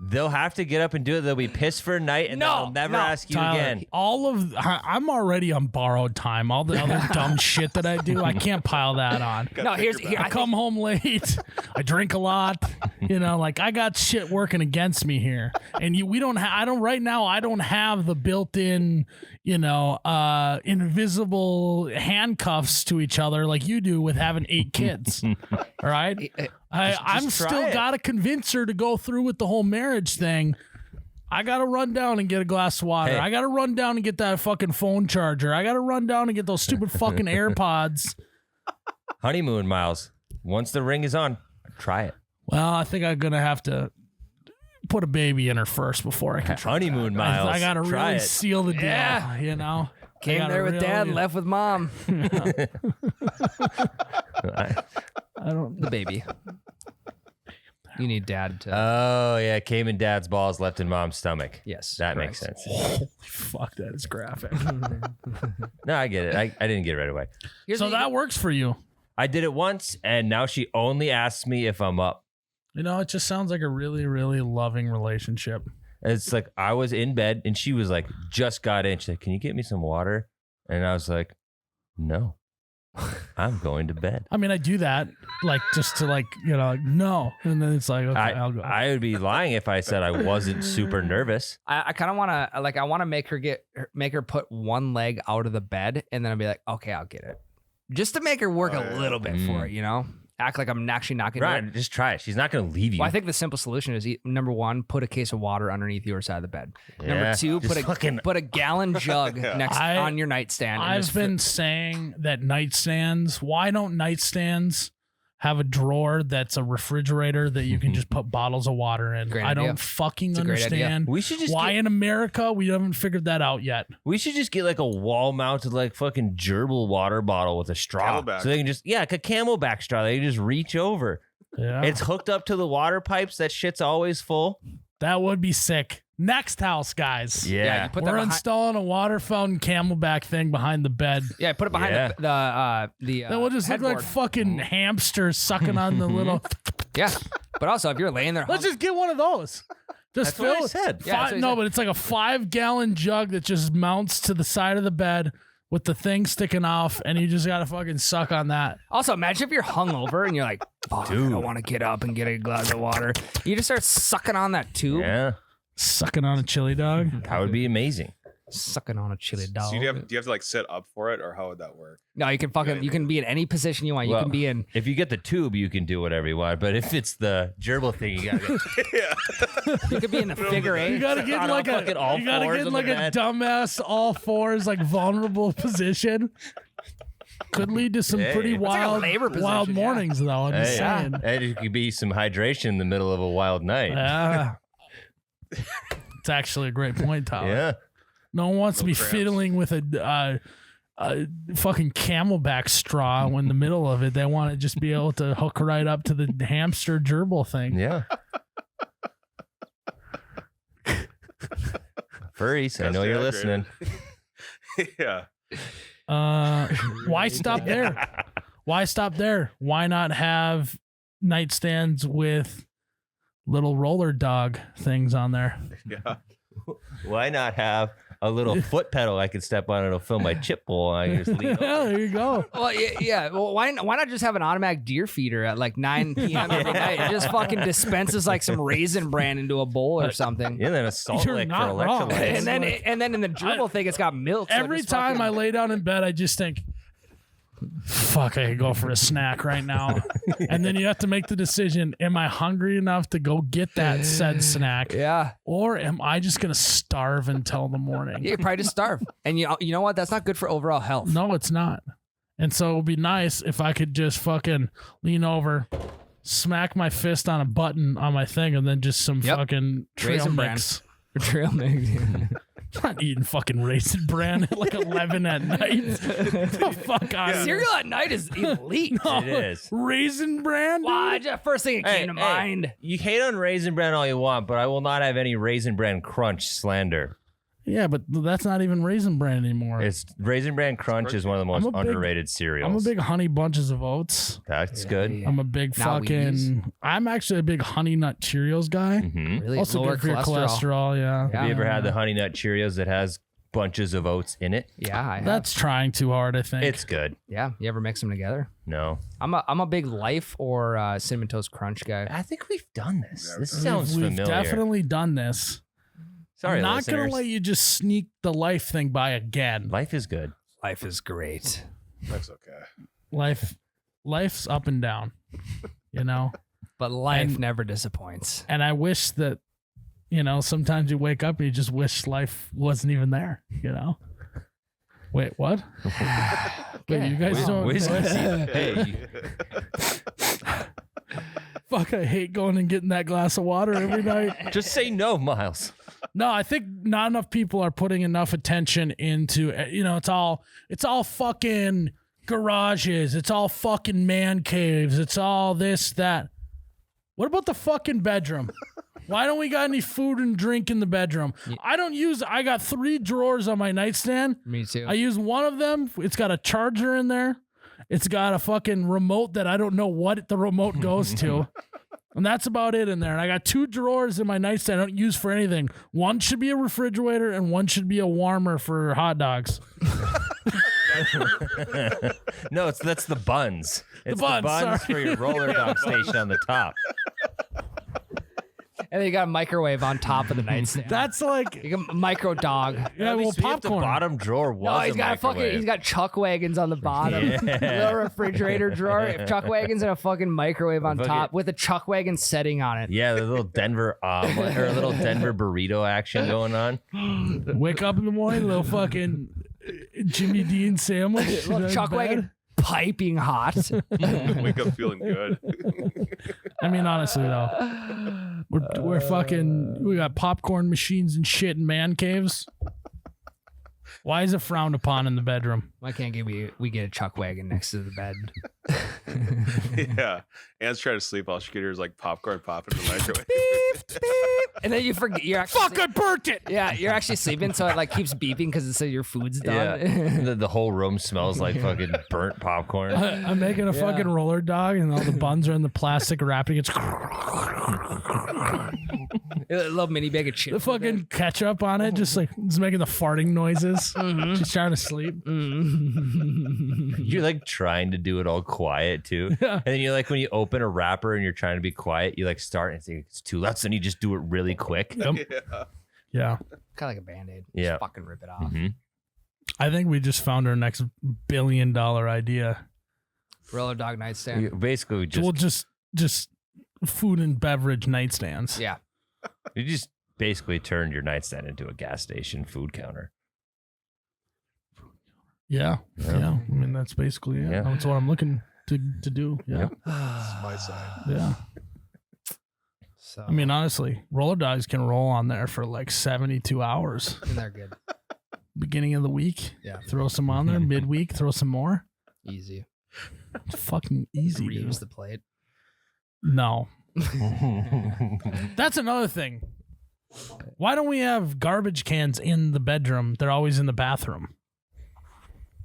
They'll have to get up and do it. They'll be pissed for a night and No, they'll never no. ask you Tyler, again. I'm already on borrowed time. All the other dumb shit that I do, I can't pile that on. that. No, Gotta here's take your here. back. I come home late. I drink a lot. Like I got shit working against me here. And I don't have the built-in, invisible handcuffs to each other like you do with having 8 kids. All right? I'm just try still it. got to convince her to go through with the whole marriage thing. I got to run down and get a glass of water. Hey. I got to run down and get that fucking phone charger. I got to run down and get those stupid fucking AirPods. Honeymoon, Miles. Once the ring is on, try it. Well, I think I'm going to have to put a baby in her first before I can try. Honeymoon, Miles. I got to try really it. seal the deal, Yeah. I Came gotta there with dad, really- left with mom. I don't. The baby. You need dad to. Oh yeah, came in dad's balls, left in mom's stomach. yes, That correct. makes sense. Holy fuck, that is graphic. No, I get it. I didn't get it right away. Here's So what you that works for you. I did it once, and now she only asks me if I'm up. It just sounds like a really, really loving relationship. It's like I was in bed, and she was like, just got in. She's like, "Can you get me some water?" And I was like, "No, I'm going to bed." I mean, I do that, like, just to, like, no. And then it's like, okay, I'll go. I would be lying if I said I wasn't super nervous. I kind of want to I want to make her put one leg out of the bed, and then I'll be like, okay, I'll get it. just to make her work a little bit for it, you know? Act like I'm actually not going to Right, just try it. She's not going to leave you. Well, I think the simple solution is number one, put a case of water underneath your side of the bed. Yeah, Number two, just put a gallon jug next on your nightstand. I've been saying that nightstands, why don't nightstands have a drawer that's a refrigerator that you can just put bottles of water in? Great I idea. don't fucking It's a great idea. understand we should just why in America we haven't figured that out yet. We should just get like a wall mounted like fucking gerbil water bottle with a straw. Camelback. So they can just like a camelback straw. They can just reach over. Yeah. It's hooked up to the water pipes. That shit's always full. That would be sick. Next house, guys. Yeah. you put We're that behind, installing a water fountain camelback thing behind the bed. yeah, put it behind the That will just look like headboard. fucking hamsters sucking on the little. Yeah, but also if you're laying there, Let's just get one of those. Just That's what I fill. said. Yeah, that's what he No, said. but it's like a 5-gallon jug that just mounts to the side of the bed with the thing sticking off, and you just gotta fucking suck on that. Also, imagine if you're hungover and you're like, "Fuck, I don't want to get up and get a glass of water." You just start sucking on that tube, Yeah. Sucking on a chili dog. That would be amazing. sucking on a chili dog. So do you have to like sit up for it, or how would that work? No, you can be in any position you want. You Well, can be in. If you get the tube, you can do whatever you want. But if it's the gerbil thing, you gotta Yeah. You could be in the figure You eight. gotta get on like fucking all you gotta fours get on like the a bed. dumbass all fours, like vulnerable position. Could lead to some Hey. pretty It's like a wild, labor wild position, yeah. mornings, though. I'm just Hey, saying. and it could be some hydration in the middle of a wild night. Yeah. It's actually a great point, Tyler. Yeah. No one wants to be cramps. fiddling with a fucking camelback straw in the middle of it. They want to just be able to hook right up to the hamster gerbil thing. Yeah. Furries, I know you're listening. Yeah. Why stop there? Why stop there? Why not have nightstands with little roller dog things on there? Yeah. Why not have a little foot pedal I could step on and it'll fill my chip bowl and I can just lean Yeah, over. there you go. Well, yeah. Well, why not just have an automatic deer feeder at like 9 p.m. every night? It just fucking dispenses like some Raisin Bran into a bowl or something. Yeah, then a salt You're lick for not wrong. electrolytes. And then in the gerbil thing, it's got milk. so it Every just time fucking- I lay down in bed, I just think, fuck, I could go for a snack right now. And then you have to make the decision, am I hungry enough to go get that said snack? yeah, Or am I just going to starve until the morning? you probably just starve. And you know what? That's not good for overall health. No, it's not. And so it would be nice if I could just fucking lean over, smack my fist on a button on my thing, and then just some Yep. fucking trail Raisin Bran. mix. Trail mix. I'm not eating fucking Raisin Bran at like 11 at night. The fuck out of here. Cereal at night is elite. No, It is. Raisin Bran? Wow, dude? just first thing that came to mind. You hate on Raisin Bran all you want, but I will not have any Raisin Bran Crunch slander. Yeah, but that's not even Raisin Bran anymore. It's Raisin Bran Crunch is one of the most I'm a big- underrated cereals. I'm a big Honey Bunches of Oats. That's good. Yeah. I'm a big Not fucking. I'm actually a big Honey Nut Cheerios guy. hmm Really Also lower good for your cholesterol. Yeah. Yeah. Have you ever had the Honey Nut Cheerios that has bunches of oats in it? Yeah, I have. That's trying too hard, I think. It's good. Yeah, you ever mix them together? No. I'm a big Life or Cinnamon Toast Crunch guy. I think we've done this. Yeah, This we've- sounds We've familiar. definitely done this. Sorry, I'm not listeners. gonna let you just sneak the life thing by again. Life is good. Life is great. That's okay. Life's up and down, you know. But life And- never disappoints. And I wish that, you know, sometimes you wake up and you just wish life wasn't even there. You know. Wait, what? Wait, you guys don't. Whiskey season. Hey, Fuck, I hate going and getting that glass of water every night. just say no, Miles. No, I think not enough people are putting enough attention into, you know, it's all fucking garages. It's all fucking man caves. It's all this, that. What about the fucking bedroom? Why don't we got any food and drink in the bedroom? I got 3 drawers on my nightstand. Me too. I use one of them. It's got a charger in there. It's got a fucking remote that I don't know what the remote goes to. And that's about it in there. And I got 2 drawers in my nightstand I don't use for anything. One should be a refrigerator and one should be a warmer for hot dogs. No, that's the buns. It's the buns, buns sorry. for your roller dog station on the top. then you got a microwave on top of the nightstand. That's like, you got a micro dog. yeah, well, The popcorn. bottom drawer was No, he's a got microwave. he's got chuck wagons on the bottom. Yeah. Little refrigerator drawer, chuck wagons and a fucking microwave on Fucking- top with a chuck wagon setting on it. Yeah, the little Denver omelet or a little Denver burrito action going on. Wake up in the morning, little fucking Jimmy Dean sandwich. Little in chuck bed. wagon piping hot. Wake up feeling good. I mean, honestly though, we're fucking. We got popcorn machines and shit in man caves. Why is it frowned upon in the bedroom? Why can't we get a chuck wagon next to the bed? Yeah. Anne's trying to sleep while she can hear like popcorn popping in the microwave. And then you forget you're actually Fuck! I burnt it. yeah, you're actually sleeping, so it like keeps beeping because it says your food's Yeah, done. the whole room smells like fucking burnt popcorn. I'm making a fucking roller dog, and all the buns are in the plastic wrapping. It's A little mini bag of chips. the fucking ketchup on it, just like it's making the farting noises. Mm-hmm. She's trying to sleep. You're like trying to do it all quiet too. Yeah. And then you like when you open a wrapper and you're trying to be quiet, you like start and think it's too loud. So then you just do it really quick. Yep. Yeah. Yeah, Kind of like a band-aid. Yeah. Just fucking rip it off. Mhm. I think we just found our next $1 billion idea. Roller dog nightstand. You basically We'll just food and beverage nightstands. Yeah. you just basically turned your nightstand into a gas station food counter. Yeah. Yeah. Yeah. I mean, that's basically it. Yeah. That's what I'm looking to do. Yeah. Yep. My side. Yeah. So I mean, honestly, roller dogs can roll on there for like 72 hours. and they're good. Beginning of the week, Yeah. throw some on there. Midweek, throw some more. Easy. It's fucking easy. Reuse Dude. the plate. No. That's another thing. Why don't we have garbage cans in the bedroom? They're always in the bathroom.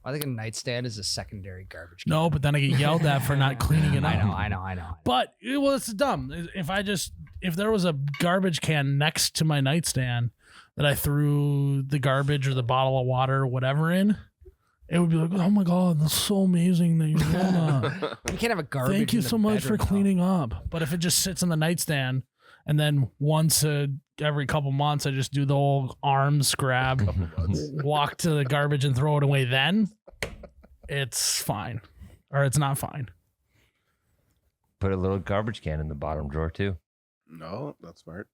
I think a nightstand is a secondary garbage can. No, but then I get yelled at for not cleaning it up. I know. But well, it's dumb. If there was a garbage can next to my nightstand that I threw the garbage or the bottle of water or whatever in, it would be like, oh my god, that's so amazing that you're doing that. You can't have a garbage. Thank you in the so much for bedroom, though. cleaning up. But if it just sits on the nightstand and then once every couple months I just do the whole arms grab, walk to the garbage and throw it away, then it's fine. Or it's not fine. Put a little garbage can in the bottom drawer too. No, that's smart.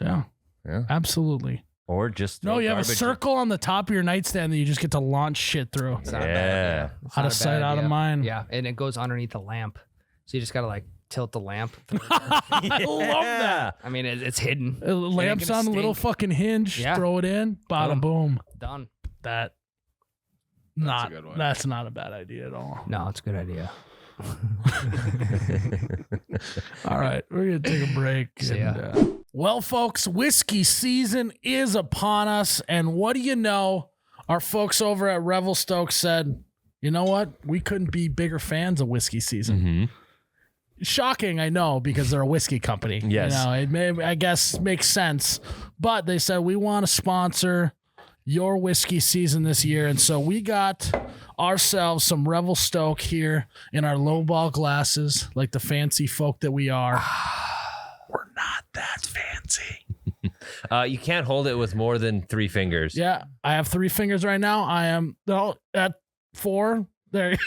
Yeah. Yeah. Absolutely. Or just No, throw you have a garbage- circle on the top of your nightstand that you just get to launch shit through. It's not a bad Yeah. idea. It's Out not of a sight, bad out of idea. mind. Yeah, and it goes underneath the lamp, so you just gotta like tilt the lamp. I love that. I mean, it's hidden. Lamps gonna on a little stink. fucking hinge. Yeah. Throw it in. Bottom boom. Done. That That's a good one. That's not a bad idea at all. No, it's a good idea. All right, we're gonna take a break. See and, ya. well, folks, whiskey season is upon us, and what do you know? Our folks over at Revelstoke said, "You know what? We couldn't be bigger fans of whiskey season." Mhm. Shocking, I know, because they're a whiskey company. Yes. You know, it may, I guess, makes sense. But they said, we want to sponsor your whiskey season this year. And so we got ourselves some Revelstoke here in our lowball glasses, like the fancy folk that we are. We're not that fancy. You can't hold it with more than 3 fingers. Yeah, I have 3 fingers right now. I am at 4. There. You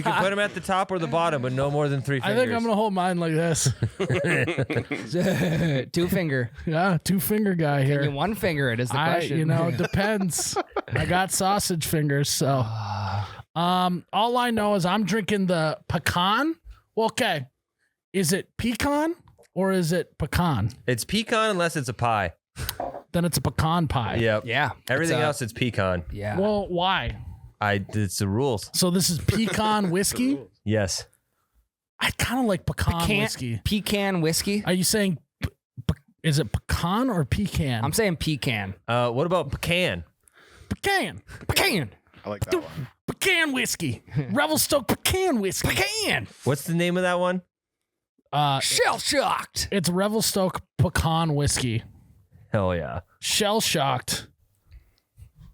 can put them at the top or the bottom, but no more than 3 I fingers. think I'm going to hold mine like this. 2 finger. Yeah, 2-finger guy here. Can you 1 finger it is the question. It depends. I got sausage fingers, so all I know is I'm drinking the pecan. Well, okay. Is it pecan or is it pecan? It's pecan unless it's a pie. Then it's a pecan pie. Yep. Yeah. Everything It's, else, it's pecan. Yeah. Well, why? It's the rules. So this is pecan whiskey? Yes. I kind of like pecan whiskey. Pecan whiskey. Are you saying is it pecan or pecan? I'm saying pecan. What about pecan? pecan. Pecan. I like that one. Pecan whiskey. Revelstoke pecan whiskey. Pecan. What's the name of that one? Shell shocked. It's Revelstoke pecan whiskey. Hell yeah. Shell shocked.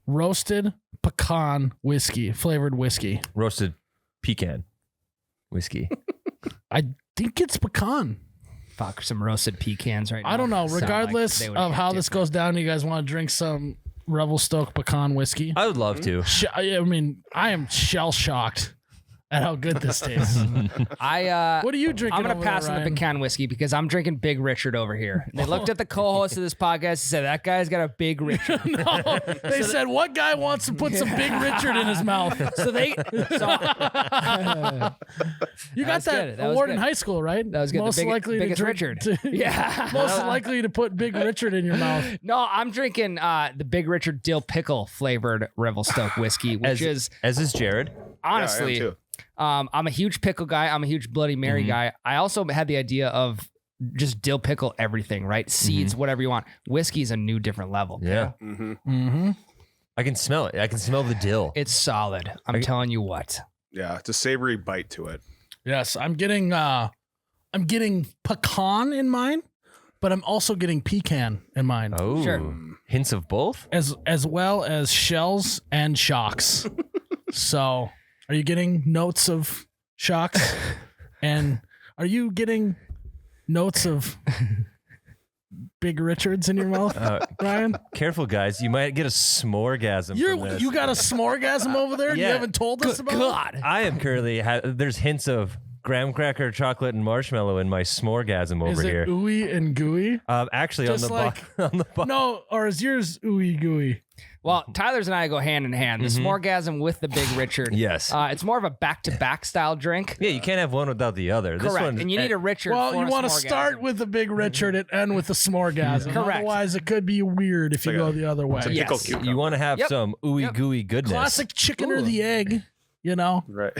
Roasted pecan whiskey, flavored whiskey. Roasted pecan whiskey. I think it's pecan. Fuck, some roasted pecans right now. I don't know. Sound like Regardless they would of hit how this different. goes down, you guys want to drink some Revelstoke pecan whiskey? I would love to. I mean, I am shell shocked at how good this tastes. What are you drinking? I'm gonna over pass there, on the Ryan? pecan whiskey because I'm drinking Big Richard over here. They looked at the co-host of this podcast and said that guy's got a Big Richard. No, they said what guy wants to put some Big Richard in his mouth? So they, You was got that good. That was award in good. high school, right? That was good. The Most big- likely biggest to drink, Richard. Yeah, most likely to put Big Richard in your mouth. no, I'm drinking the Big Richard dill pickle flavored Revelstoke whiskey, which is As is Jared. honestly, Yeah, I am too. I'm a huge pickle guy. I'm a huge Bloody Mary guy. I also had the idea of just dill pickle everything, right? Seeds, whatever you want. Whiskey is a new different level. Yeah. Mm-hmm. Mm-hmm. I can smell it. I can smell the dill. It's solid. I'm telling you what. Yeah, it's a savory bite to it. Yes, I'm getting pecan in mine, but I'm also getting pecan in mine, Oh. Sure. Hints of both? as well as shells and shocks. So, are you getting notes of shocks? And are you getting notes of Big Richards in your mouth, Ryan? Careful, guys. You might get a s'moregasm from this. You got a s'morgasm over there? You Yeah. haven't told us about? God. I am currently... there's hints of graham cracker, chocolate, and marshmallow in my s'moregasm over Is it here. ooey and gooey? Actually, Just on the like- on the bottom. No, or is yours ooey gooey? Well, Tyler's and I go hand in hand. The Smorgasm with the Big Richard. Yes. It's more of a back-to-back style drink. Yeah, you can't have one without the other. This Correct. one, And you need a Richard. Well, for you a want to Smorgasm. start with the Big Richard and end with the s'morgasm. Correct. Otherwise, it could be weird if you like go a- the other way. It's a Yes. pickled cucumber. You want to have Yep. some ooey gooey goodness. Classic chicken or Ooh. the egg, you know, Right.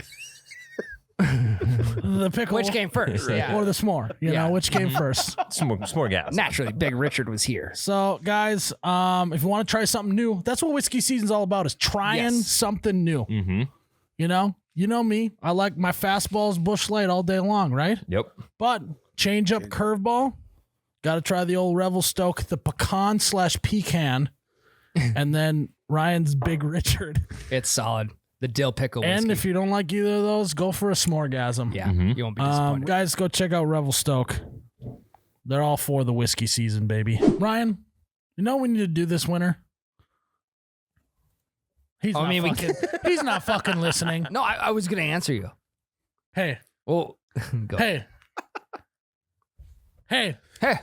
the pickle. Which came first? Yeah. Or the s'more, you Yeah. know, which came first. S'moregasm. Naturally, Big Richard was here. So, guys, if you want to try something new, that's what whiskey season's all about, is trying Yes. something new. Mm-hmm. You know me. I like my fastballs Busch Light all day long, right? Yep. But change up curveball. Got to try the old Revelstoke, the pecan/pecan, and then Ryan's Big Richard. It's solid. The dill pickle whiskey. And if you don't like either of those, go for a s'morgasm. yeah, you won't be disappointed. Guys, go check out Revelstoke. They're all for the whiskey season, baby. Ryan, you know what we need to do this winter? He's Oh, I not mean, we fucking, he's not fucking listening. No, I was going to answer you. Hey, Well, go. hey. Hey, Hey,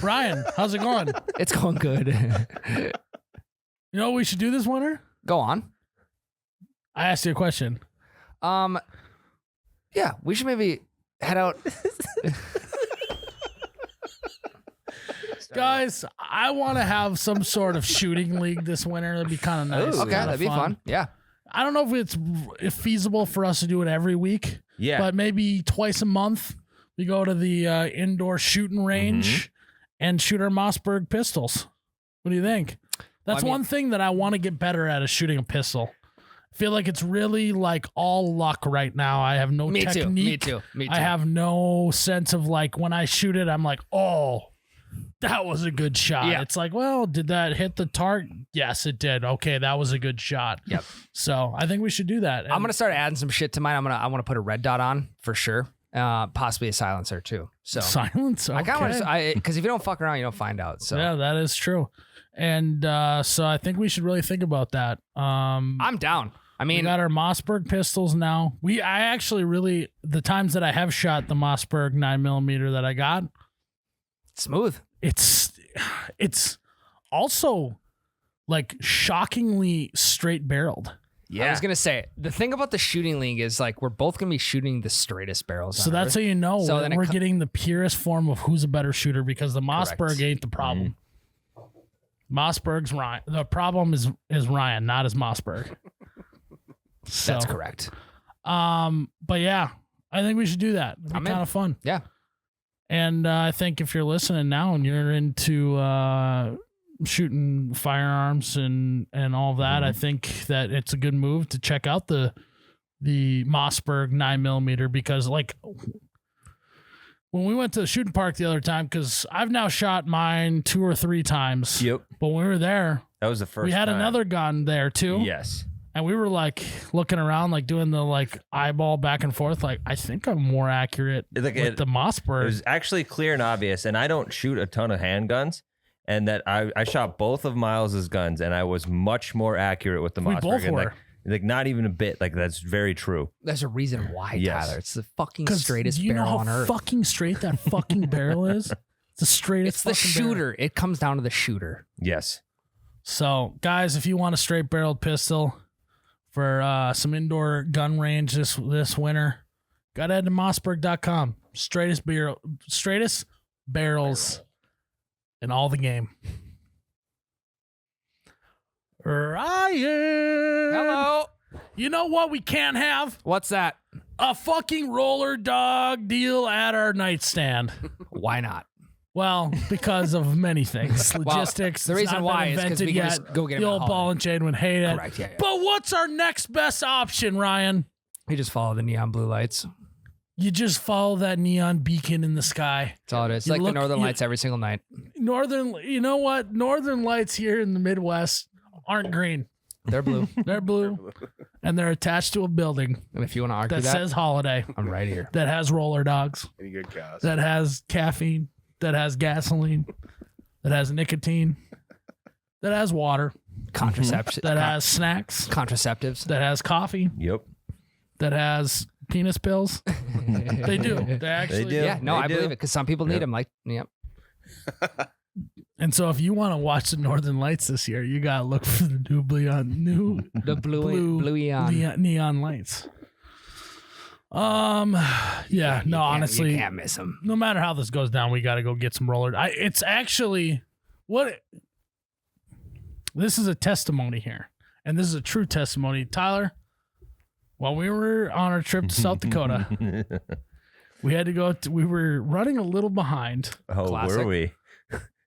Ryan, how's it going? it's going good. You know what we should do this winter? Go on. I asked you a question. Yeah, we should maybe head out. Guys, I want to have some sort of shooting league this winter. That'd be kind of nice. Okay, kinda that'd be fun. Yeah. I don't know if it's feasible for us to do it every week, Yeah. but maybe twice a month we go to the indoor shooting range and shoot our Mossberg pistols. What do you think? That's I mean- one thing that I want to get better at, is shooting a pistol. I feel like it's really like all luck right now. I have no Me too. technique. Me too. Me too. I have no sense of like when I shoot it, I'm like, oh, that was a good shot. Yeah. It's like, well, did that hit the target? Yes, it did. Okay, that was a good shot. Yep. So I think we should do that. I'm gonna start adding some shit to mine. I want to put a red dot on for sure. Possibly a silencer too. So silence. Okay. I kind of because if you don't fuck around, you don't find out. So Yeah, that is true. And so I think we should really think about that. I'm down. I We mean, got our Mossberg pistols now. I actually really, the times that I have shot the Mossberg 9mm that I got, smooth. it's also like shockingly straight barreled. I was gonna say the thing about the shooting league is like we're both gonna be shooting the straightest barrels. So on that's Earth. how you know So then we're it co- getting the purest form of who's a better shooter, because the Mossberg ain't the problem. Mossberg's Ryan. The problem is Ryan, not as Mossberg. So, That's correct. But yeah, I think we should do that. It'd be I'm in. kind of fun. Yeah. And I think if you're listening now and you're into shooting firearms and all of that, I think that it's a good move to check out the Mossberg 9mm, because like when we went to the shooting park the other time, because I've now shot mine 2 or 3 times. Yep. But when we were there, That was the first we had time. another gun there too. Yes. And we were like looking around, like doing the like eyeball back and forth. Like, I think I'm more accurate with the It Mossberg. was actually clear and obvious, and I don't shoot a ton of handguns, and that I shot both of Miles's guns, and I was much more accurate with the We Mossberg. both and were. like not even a bit. Like that's very true. There's a reason why, Yes. Tyler. It's the fucking 'Cause straightest do you know barrel how on earth. fucking straight that fucking barrel is? It's the straightest It's the fucking barrel. shooter. It comes down to the shooter. Yes. So, guys, if you want a straight barreled pistol for some indoor gun range this winter, gotta head to mossberg.com. Straightest barrels in all the game. Ryan. Hello. You know what we can't have? What's that? A fucking roller dog deal at our nightstand. Why not? Well, because of many things. Well, Logistics. the it's reason not why been is 'cause invented we can yet. just go get the him at old Holiday. ball and chain would hate it. Correct. Yeah. But what's our next best option, Ryan? You just follow the neon blue lights. You just follow that neon beacon in the sky. That's all it is. It's You like look- the northern you- lights every single night. You know what? Northern lights here in the Midwest aren't green. They're blue. They're blue, and they're attached to a building And if you want to argue that that, says Holiday, I'm right here. that has roller dogs, Any good cast? that has caffeine, that has gasoline, that has nicotine, that has water, Contraception. that has snacks, Contraceptives. that has coffee, Yep. that has penis pills. They do. They actually do. Yeah, no, They I do. believe it because some people need Yep. them. Like, yep. And so if you want to watch the Northern Lights this year, you got to look for the new The blue eon. neon lights. Yeah, no, honestly, you can't miss them. no matter how this goes down, we got to go get some roller. It's actually this is a testimony here, and this is a true testimony. Tyler, while we were on our trip to South Dakota, we had to go. We were running a little behind. Oh, Classic. were we?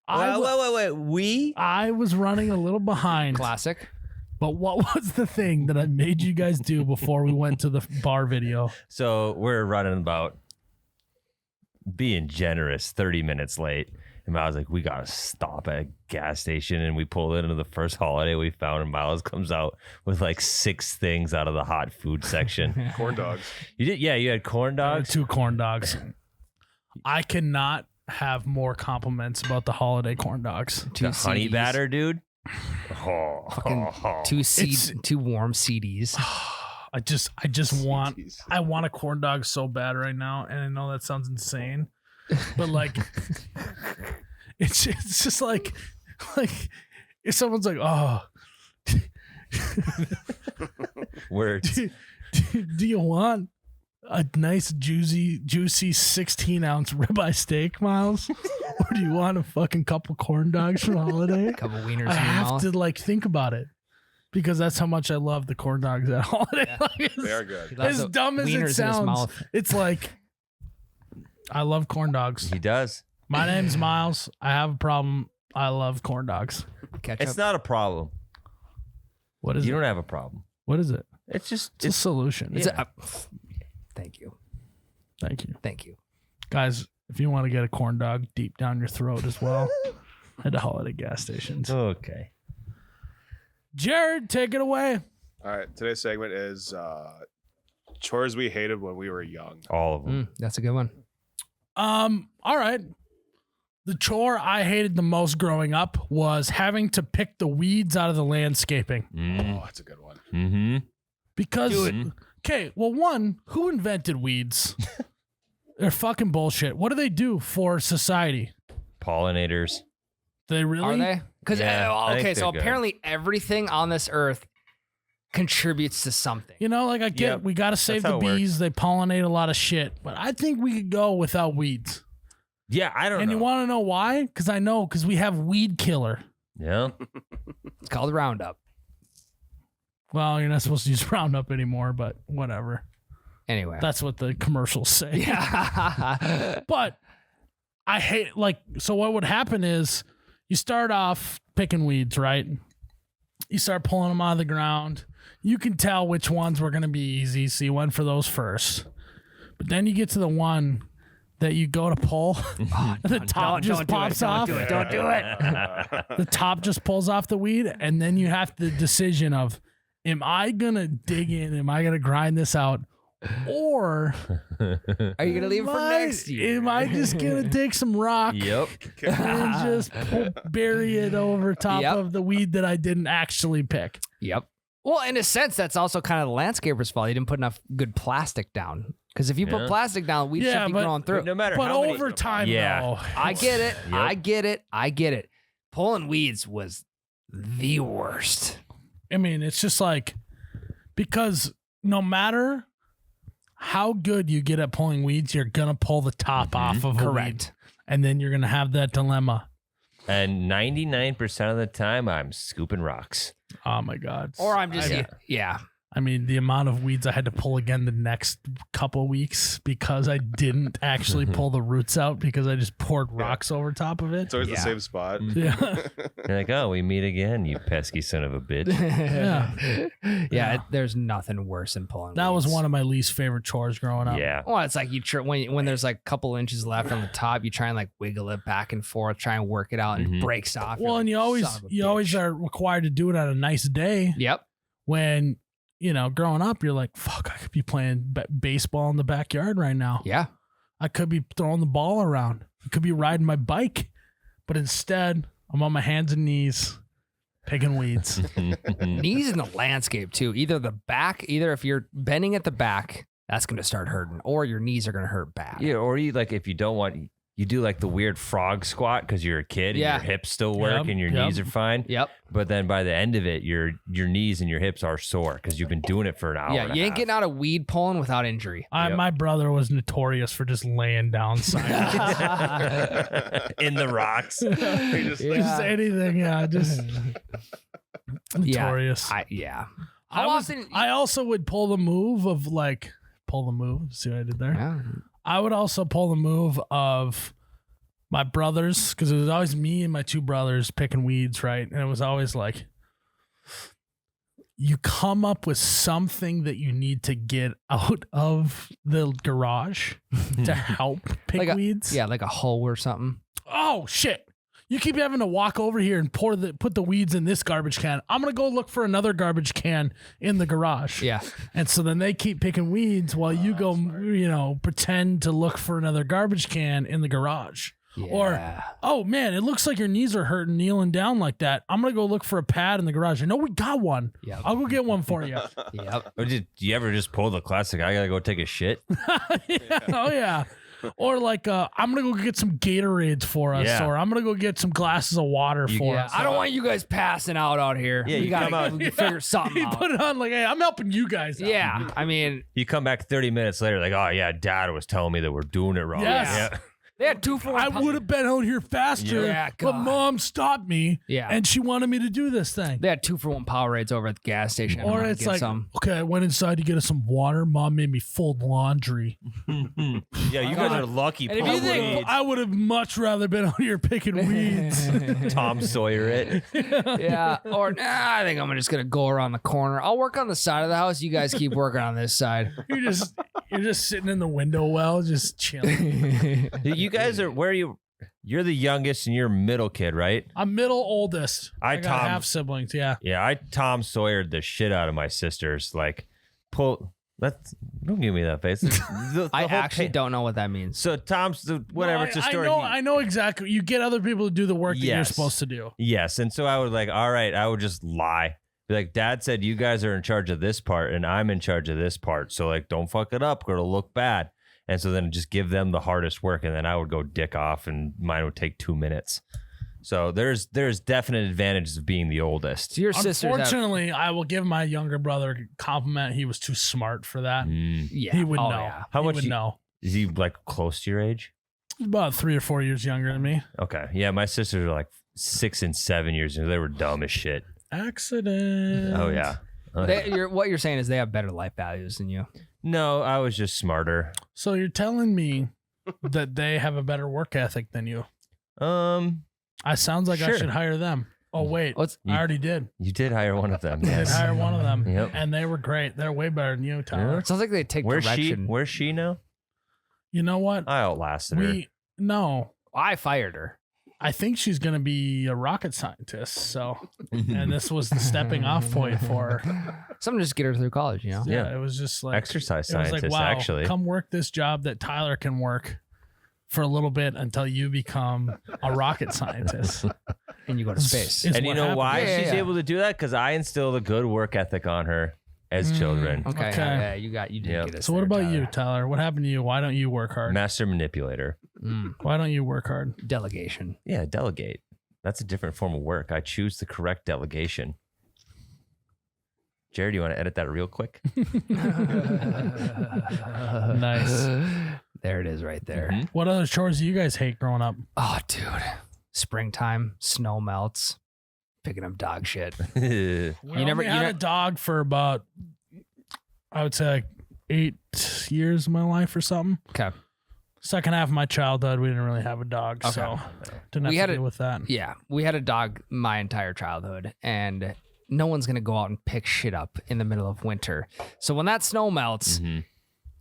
Wait. We? I was running a little behind. Classic. But what was the thing that I made you guys do before we went to the bar video? So we're running about being generous 30 minutes late. And I was like, we got to stop at a gas station. And we pulled into the first Holiday we found. And Myles comes out with like 6 things out of the hot food section. Corn dogs. You did? Yeah, you had corn dogs. 2 corn dogs. I cannot have more compliments about the Holiday corn dogs. Two The honey CDs. batter, dude. Oh, Fucking two warm CDs. I just want CDs. I want a corn dog so bad right now, and I know that sounds insane, but like it's just like if someone's like, oh, words. do you want a nice juicy 16-ounce ribeye steak, Miles, or do you want a fucking couple corn dogs from Holiday? Couple wieners I in your have mouth. to like think about it because that's how much I love the corn dogs at Holiday. Yeah. Like, They are He good. loves as the dumb as wieners it in his sounds, mouth. it's like I love corn dogs. He does. My name's Miles. I have a problem. I love corn dogs. Ketchup. It's not a problem. What is You it? don't have a problem. What is it? It's just, It's a solution. It's yeah. thank you. Thank you, Thank you. guys. If you want to get a corn dog deep down your throat as well, head to Holiday gas stations. okay. Jared, take it away. All right. Today's segment is chores we hated when we were young. All of them. That's a good one. All right. The chore I hated the most growing up was having to pick the weeds out of the landscaping. Oh, that's a good one. Mm-hmm. Because, Do it. okay, well, one, who invented weeds? They're fucking bullshit. What do they do for society? Pollinators. Do they really? Are they? Because Yeah, I think okay, so they're good. apparently everything on this earth contributes to something. You know, like I get, Yep. we got to save That's the how it bees. They pollinate a lot of shit, but I think we could go without weeds. Yeah, I don't And know. you want to know why? Because I know, because we have weed killer. yeah. It's called Roundup. Well, you're not supposed to use Roundup anymore, but whatever. Anyway. That's what the commercials say. Yeah. But I hate, so what would happen is you start off picking weeds, right? You start pulling them out of the ground. You can tell which ones were going to be easy, so you went for those first. But then you get to the one that you go to pull, and the top just pops off. Don't do it. The top just pulls off the weed, and then you have the decision of, am I gonna dig in? Am I gonna grind this out? Or Are you gonna leave it for next year? am I just gonna take some rock Yep. and just bury it over top Yep. of the weed that I didn't actually pick? Yep. Well, in a sense, that's also kind of the landscaper's fault. He didn't put enough good plastic down. Because if you put Yeah. plastic down, weeds Yeah, should be but- growing through. No matter But how many, over time, Yeah. though, I get it. Yep. I get it. Pulling weeds was the worst. I mean, it's just like, because no matter how good you get at pulling weeds, you're gonna pull the top off of a weed, Correct. and then you're gonna have that dilemma. and 99% of the time, I'm scooping rocks. Oh my god! Or I'm just, yeah. I mean, the amount of weeds I had to pull again the next couple weeks because I didn't actually pull the roots out because I just poured rocks over top of it. It's always Yeah. the same spot. Yeah, You're like, oh, we meet again, you pesky son of a bitch. Yeah. There's nothing worse than pulling that was weeds. one of my least favorite chores growing up. Yeah. Well, it's like when there's like a couple inches left on the top, you try and like wiggle it back and forth, try and work it out, and it Mhm. breaks off. You're Well, and like, you always "Son of a you always bitch." are required to do it on a nice day. Yep. When growing up, you're like, fuck, I could be playing baseball in the backyard right now. Yeah. I could be throwing the ball around. I could be riding my bike, but instead, I'm on my hands and knees picking weeds. Knees in the landscape too. Either if you're bending at the back, that's going to start hurting, or your knees are going to hurt bad. Yeah, or you like if you don't want, you do like the weird frog squat because you're a kid Yeah. and your hips still work Yep, and your yep. knees are fine. Yep. But then by the end of it, your knees and your hips are sore because you've been doing it for an hour. Yeah. and a You ain't half. getting out of weed pulling without injury. Yep. My brother was notorious for just laying down silent. in the rocks. Just anything, just notorious. How often? I also would pull the move of like pull the move. See what I did there? Yeah. I would also pull the move of my brothers because it was always me and my two brothers picking weeds, right? And it was always like you come up with something that you need to get out of the garage to help pick Like weeds. Yeah, like a hoe or something. Oh shit. You keep having to walk over here and put the weeds in this garbage can. I'm gonna go look for another garbage can in the garage. Yeah. And so then they keep picking weeds while you go, pretend to look for another garbage can in the garage. Or, Yeah. oh man, it looks like your knees are hurting kneeling down like that. I'm gonna go look for a pad in the garage. I know we got one. Yep. I'll go get one for you. Yep. Or do you ever just pull the classic? I gotta go take a shit. Yeah, oh yeah. Or like, I'm gonna go get some Gatorades for us, Yeah. or I'm gonna go get some glasses of water for Yeah. us. I don't want you guys passing out here. Yeah, we you gotta come out- figure something He out. put it on like, hey, I'm helping you guys out. Yeah. I mean, You come back 30 minutes later, like, oh yeah, Dad was telling me that we're doing it wrong. Yes. Yeah. they had 2 for 1. I would have been out here faster, Yeah, but God. Mom stopped me, Yeah. and she wanted me to do this thing. They had 2 for 1 Powerades over at the gas station. I Or wanted to it's get like, some. okay, I went inside to get us some water. Mom made me fold laundry. Yeah, you guys are lucky. And if you pulling think- weeds. I would have much rather been out here picking weeds. Tom Sawyer it. Yeah. Or I think I'm just gonna go around the corner. I'll work on the side of the house. You guys keep working on this side. You're just sitting in the window well, just chilling. You guys are where are you? You're the youngest and you're middle kid, right? I'm middle oldest. I got Tom- half siblings. Yeah. Yeah, I Tom Sawyered the shit out of my sisters. Like, don't give me that face. The I whole actually pa- don't know what that means. So Tom's whatever. No, it's a story. I know exactly. You get other people to do the work that you're Yes. supposed to do. Yes, and so I would like, all right, I would just lie. Be like, Dad said you guys are in charge of this part, and I'm in charge of this part. So like, don't fuck it up, or it'll look bad. And so then just give them the hardest work, and then I would go dick off, and mine would take 2 minutes. So there's definite advantages of being the oldest. So your sisters have, Unfortunately, I will give my younger brother a compliment. He was too smart for that. yeah. He would Oh, know. yeah. How He much would you- know? Is he like close to your age? He's about 3 or 4 years younger than me. Okay, yeah, my sisters are like 6 and 7 years, and they were dumb as shit. Accident. Oh yeah. Oh, yeah. What you're saying is they have better life values than you. No, I was just smarter. So you're telling me that they have a better work ethic than you? I sounds like I Sure. should hire them. Oh wait, What's I already did. You did hire one of them. I did Yes. hire one of them, Yep. and they were great. They're way better than you, Tyler. It sounds like they take Where's she? direction. Where's she now? You know what? I outlasted her. No. I fired her. I think she's going to be a rocket scientist. So, and this was the stepping off point for her. Something to just get her through college, you know? Yeah. It was just like Exercise it was scientist, like, wow, actually. come work this job that Tyler can work for a little bit until you become a rocket scientist. And you go to space. Is And you what know happened. why Yeah, she's yeah. able to do that? Because I instilled a good work ethic on her as children. Okay. Okay. Yeah, you did Yep. get us So what there, about you, Tyler. Tyler? What happened to you? Why don't you work hard? Master manipulator. Why don't you work hard? Delegation. Yeah, delegate. That's a different form of work. I choose the correct delegation. Jared, you want to edit that real quick? Nice. There it is right there. Mhm. What other chores do you guys hate growing up? Oh, dude. Springtime, snow melts, picking up dog shit. We never- only had a dog for about, I would say, like 8 years of my life or something. Okay. Second half of my childhood, we didn't really have a dog, so didn't have We to had deal with that. Yeah, we had a dog my entire childhood, and no one's gonna go out and pick shit up in the middle of winter. So when that snow melts, Mhm.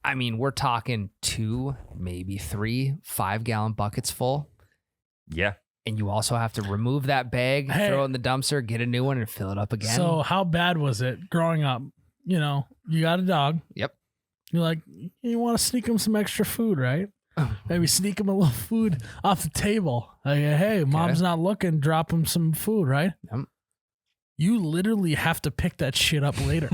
I mean, we're talking 2, maybe 3 5-gallon buckets full, Yeah. and you also have to remove that bag, Hey. throw it in the dumpster, get a new one, and fill it up again. So how bad was it growing up? You know, you got a dog. Yep. You're like, you want to sneak him some extra food, right? Maybe sneak him a little food off the table. Like, hey, mom's not looking. Drop him some food, right? Yep. You literally have to pick that shit up later.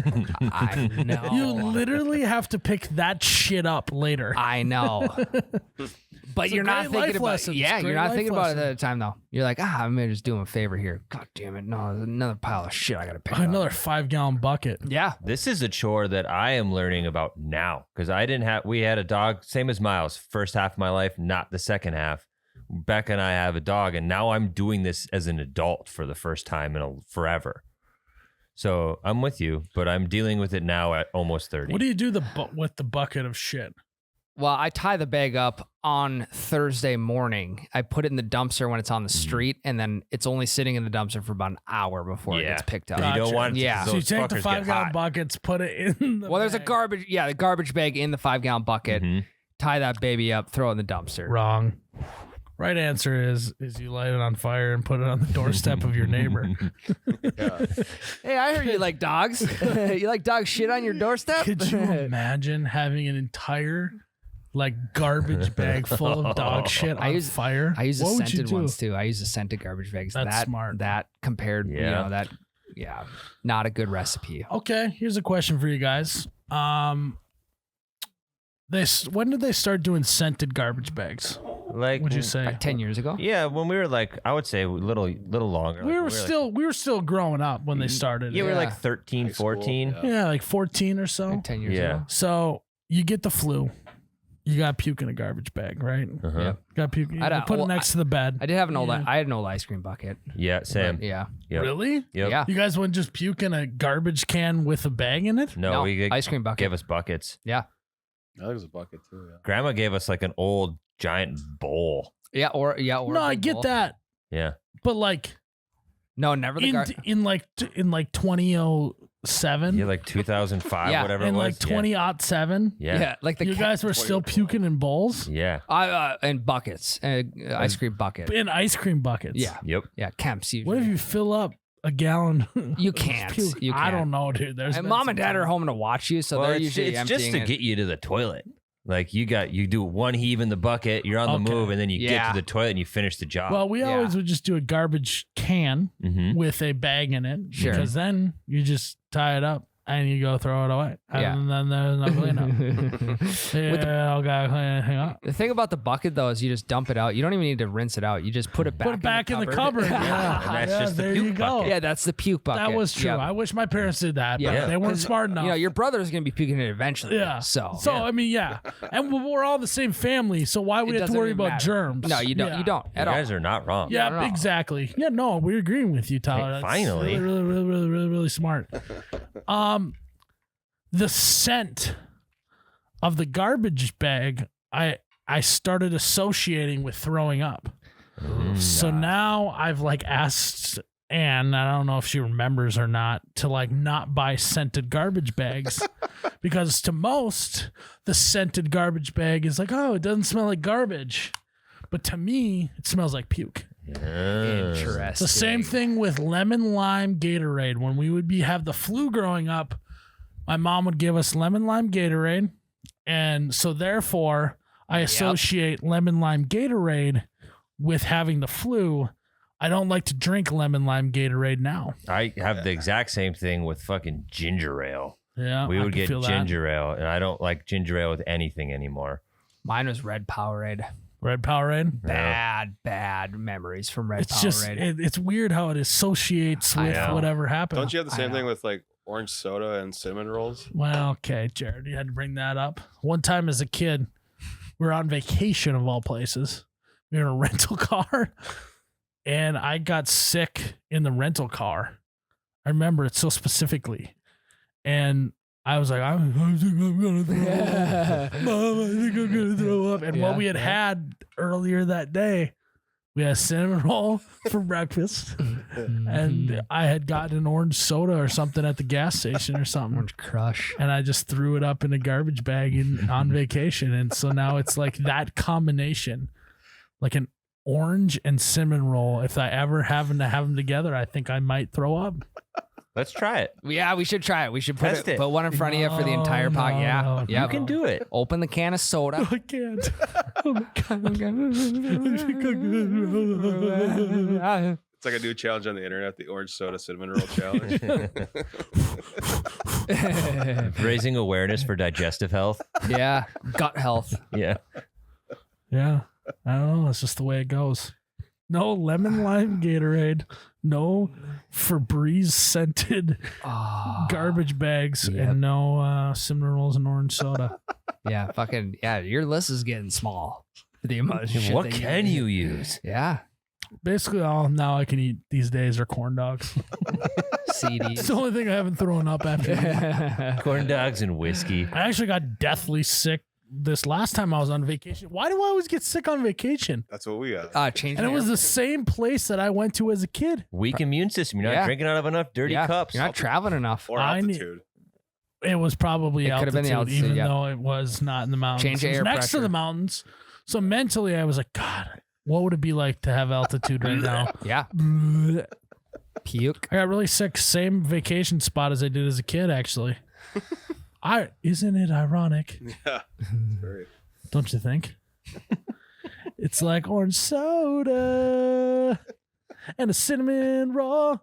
I know. You literally have to pick that shit up later. I know. But It's a you're not great thinking life about lesson. it. Yeah, It's a you're great not life thinking about it lesson. at the time though. You're like, I'm gonna just do him a favor here. God damn it. No, there's another pile of shit I gotta pick Another up. 5-gallon bucket. Yeah. This is a chore that I am learning about now because we had a dog, same as Myles, first half of my life, not the second half. Becca and I have a dog, and now I'm doing this as an adult for the first time in forever. So I'm with you, but I'm dealing with it now at almost 30. What do you do with the bucket of shit? Well, I tie the bag up on Thursday morning. I put it in the dumpster when it's on the Mm. street, and then it's only sitting in the dumpster for about an hour before it Yeah. gets picked up. You don't Gotcha. want it to, Yeah. So you those take the fuckers get 5-gallon hot. buckets, put it in the Well, there's a bag. the garbage bag in the 5-gallon bucket. Mhm. Tie that baby up, throw it in the dumpster. Wrong. Right answer is you light it on fire and put it on the doorstep of your neighbor. Hey, I heard you like dogs. You like dog shit on your doorstep? Could you imagine having an entire garbage bag full of dog shit on fire? I use the What would you scented do? ones too. I use the scented garbage bags. That's smart. That compared, Yeah. not a good recipe. Okay, here's a question for you guys. When did they start doing scented garbage bags? Like, Would you say? Like 10 years ago? Yeah, when we were I would say a little longer. We Like, were still growing up when they started. Yeah, we were Yeah. like 13, High school, 14. yeah. Yeah, like 14 or so. Like 10 years Yeah. ago. So you get the flu. You got puke in a garbage bag, right? Uh-huh. Yep. Got puke. You I don't- put it well, next to the bed. I did have an old. Yeah. I had an old ice cream bucket. Yeah, same. But yeah. Yep. Really? Yep. Yeah. You guys wouldn't just puke in a garbage can with a bag in it? No, we ice cream bucket. gave us buckets. Yeah. I think it was a bucket too. Yeah. Grandma gave us like an old giant bowl. Yeah. Or No, a I big get bowl. that, Yeah. but like No, never the in 2007, Yeah, like 2005, Yeah, whatever in it was. like 2007, Yeah. like the you guys were still puking in bowls, Yeah. and buckets, ice cream bucket. in ice cream buckets. Yeah. Yep. Yeah. Camps usually. What if you fill up a gallon? You of can't. puke? You I can't. don't know, dude. There's And been mom some and dad are time. home to watch you, so Well, they're it's usually just emptying to it. get you to the toilet. Like you do one heave in the bucket, you're on the Okay. move, and then you get Yeah. to the toilet and you finish the job. Well, we Yeah. always would just do a garbage can Mhm. with a bag in it, Sure. because then you just tie it up and you go throw it away, Yeah. and then there's no cleanup. With Yeah, I'll gotta clean anything up. The thing about the bucket though is you just dump it out. You don't even need to rinse it out. You just put it back. Put it back in the cupboard. Yeah, And that's yeah, just the there puke you go. bucket. Yeah, that's the puke bucket. That was true. Yep. I wish my parents did that, but Yeah. they weren't 'Cause, smart enough. You know, your brother's gonna be puking it eventually. yeah. So. I mean, yeah, and we're all the same family, so why would It we have to doesn't worry even about matter. germs? No, you don't. Yeah. You don't You at all. guys are not wrong. Yeah, Not at all. exactly. Yeah, no, we're agreeing with you, Tyler. Hey, That's finally. really, really, really, really, really smart. The scent of the garbage bag, I started associating with throwing up. So now I've asked Anne, I don't know if she remembers or not, to not buy scented garbage bags because to most the scented garbage bag is oh, it doesn't smell like garbage. But to me, it smells like puke. Interesting. It's the same thing with lemon lime Gatorade. When we would have the flu growing up, my mom would give us lemon lime Gatorade. And so therefore I associate lemon lime Gatorade with having the flu. I don't like to drink lemon lime Gatorade now. I have the exact same thing with fucking ginger ale. Yeah. We I would can get feel that. ginger ale, and I don't like ginger ale with anything anymore. Mine was Red Powerade. Red Powerade. Bad memories from Red It's just, Powerade. it's weird how it associates I with know. whatever happened. Don't you have the I same thing know. with like orange soda and cinnamon rolls? Well, okay, Jared, you had to bring that up. One time as a kid, we were on vacation of all places. We were in a rental car, and I got sick in the rental car. I remember it so specifically. And I was like, I think I'm going to throw up. Mom, I think I'm going to throw up. And what we had earlier that day, we had a cinnamon roll for breakfast. And I had gotten an orange soda or something at the gas station or something. Orange Crush. And I just threw it up in a garbage bag on vacation. And so now it's like that combination, like an orange and cinnamon roll. If I ever happen to have them together, I think I might throw up. Let's try it. Yeah, we should try it. We should Test it. put one in front of you for the entire pot. No, Yeah, no, yeah. You can do it. Open the can of soda. I can't. Oh my God. It's like a new challenge on the internet, the orange soda cinnamon roll challenge. Raising awareness for digestive health. Yeah, gut health. Yeah. Yeah. I don't know. It's just the way it goes. No lemon lime Gatorade. No Febreze scented garbage bags. Yep. And no cinnamon rolls and orange soda. Yeah, fucking yeah. Your list is getting small. The amount of shit What that can you use? Yeah, Basically, all now I can eat these days are corn dogs. It's CDs. the only thing I haven't thrown up after. Corn dogs and whiskey. I actually got deathly sick this last time I was on vacation. Why do I always get sick on vacation? That's what we got. Change. And it was the same place that I went to as a kid. Weak immune system. You're not Yeah. drinking out of enough dirty cups. You're not traveling enough. Or I need- altitude. It was probably It could have altitude, been the altitude, even yeah. though it was not in the mountains. Change It was air next to pressure. the mountains. So mentally, I was like, God, what would it be like to have altitude right now? Yeah, I puke. got really sick. Same vacation spot as I did as a kid, actually. Isn't it ironic? Yeah. It's very- Don't you think? It's like orange soda and a cinnamon roll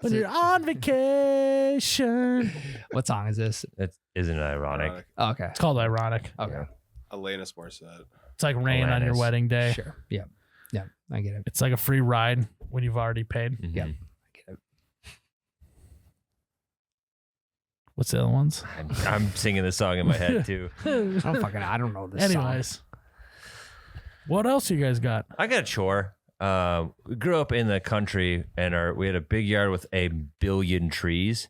when you're on vacation. What song is this? Isn't it ironic? Oh, okay. It's called ironic. Okay. Alanis Morissette. It's like rain on your Alanis. wedding day. Sure. Yeah. Yeah. I get it. It's like a free ride when you've already paid. Mhm. Yeah. I get it. What's the other ones? I'm singing the song in my head too. I don't know this song. Anyways, what else you guys got? I got a chore. We grew up in the country, and we had a big yard with a billion trees,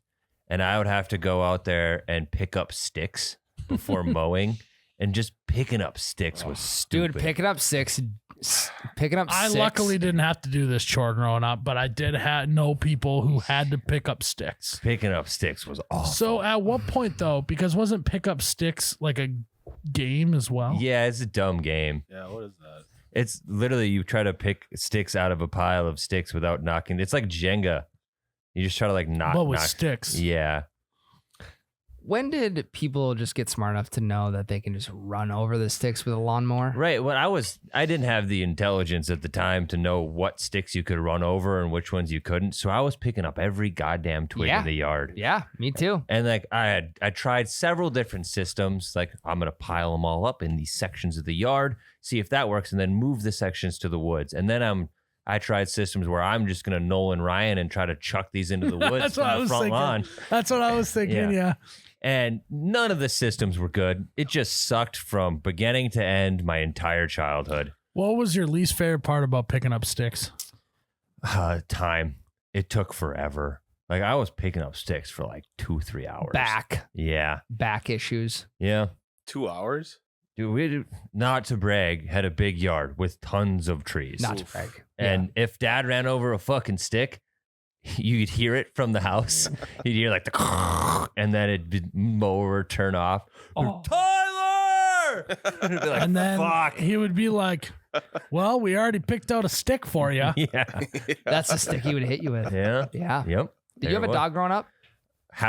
and I would have to go out there and pick up sticks before mowing, and just picking up sticks was stupid. Dude, picking up six. I luckily didn't have to do this chore growing up, but I did know people who had to pick up sticks. Picking up sticks was awful. So at what point though? Because wasn't pick up sticks like a game as well? Yeah, it's a dumb game. Yeah, what is that? It's literally you try to pick sticks out of a pile of sticks without knocking. It's like Jenga. You just try to like knock. But with knock. sticks. Yeah. When did people just get smart enough to know that they can just run over the sticks with a lawnmower? Right. When I didn't have the intelligence at the time to know what sticks you could run over and which ones you couldn't. So I was picking up every goddamn twig Yeah. in the yard. Yeah, me too. And like I tried several different systems. Like I'm gonna pile them all up in these sections of the yard, see if that works, and then move the sections to the woods. And then I tried systems where I'm just gonna Nolan Ryan and try to chuck these into the woods That's what I from the was front thinking. lawn. That's what I was thinking. Yeah. And none of the systems were good. It just sucked from beginning to end my entire childhood. What was your least favorite part about picking up sticks? Time. It took forever. Like I was picking up sticks for like 2-3 hours. Back issues. Yeah. 2 hours? Dude, we not to brag, had a big yard with tons of trees. Not to brag. And if dad ran over a fucking stick, you'd hear it from the house. You'd hear like the and then it'd mower turn off. Oh. Tyler! more. They're like, And then fuck. he would be like, well, we already picked out a stick for you. Yeah. That's the stick he would hit you with. Yeah. Yeah. Yep. Did you have a dog growing up?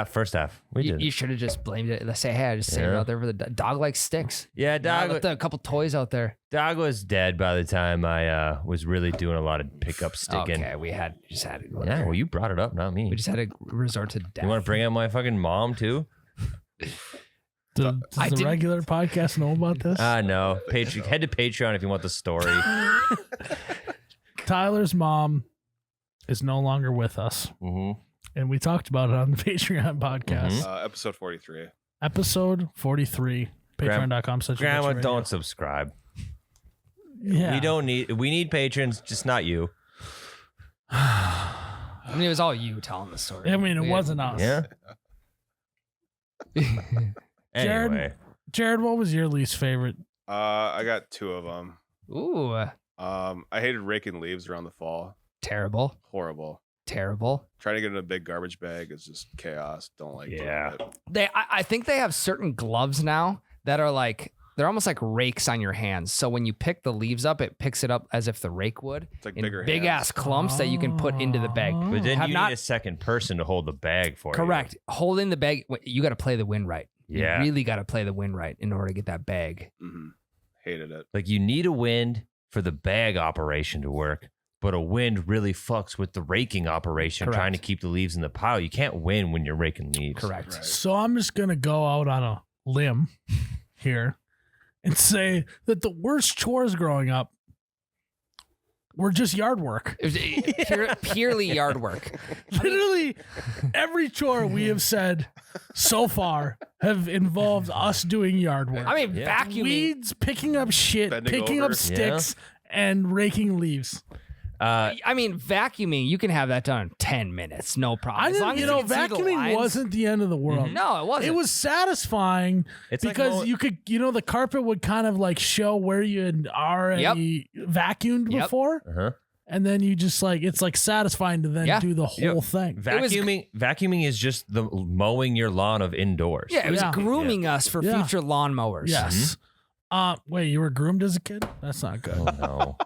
First half. We did. You should have just blamed it. Let's say, hey, I just saved it out there for the dog likes sticks. Yeah, Dog dog. left a couple toys out there. Dog was dead by the time I was really doing a lot of pickup sticking. Okay, we just had to go Yeah, there. well, you brought it up, not me. We just had to resort to death. You want to bring up my fucking mom too? Does I the didn't- regular podcast know about this? No. Head to Patreon if you want the story. Tyler's mom is no longer with us. Mm-hmm. And we talked about it on the Patreon podcast. Episode 43. Episode 43. Patreon.com. Grandma, don't subscribe. Yeah. We need patrons, just not you. I mean, it was all you telling the story. I mean, it wasn't us. Yeah. Anyway. Jared, what was your least favorite? I got 2 of them. Ooh, I hated raking leaves around the fall. terrible. Horrible. Terrible. Trying to get in a big garbage bag is just chaos. Don't like doing Yeah. it. I think they have certain gloves now that are like, they're almost like rakes on your hands. So when you pick the leaves up, it picks it up as if the rake would. It's like In bigger big hands. ass clumps that you can put into the bag. But then Have you not- need a second person to hold the bag for you. Correct. Holding the bag, you got to play the wind right. Yeah. You really got to play the wind right in order to get that bag. Mhm. Hated it. Like you need a wind for the bag operation to work, but a wind really fucks with the raking operation, Correct. trying to keep the leaves in the pile. You can't win when you're raking leaves. Correct. Right. So I'm just going to go out on a limb here and say that the worst chores growing up were just yard work. It was purely yard work. Literally every chore we have said so far have involved us doing yard work. I mean, Yeah. vacuuming. Weeds, picking up shit, Bending picking over. up sticks, and raking leaves. I mean, vacuuming, you can have that done in 10 minutes. No problem. As long as you can see the vacuuming lines. wasn't the end of the world. No, it wasn't. It was satisfying It's like because mowing- you could, the carpet would kind of like show where you had already vacuumed Yep. before. Uh-huh. And then you just it's like satisfying to then Yeah. do the whole thing. Vacuuming is just the mowing your lawn of indoors. Yeah, it was Yeah. grooming us for Yeah. future lawnmowers. Yes. Wait, you were groomed as a kid? That's not good. Oh no.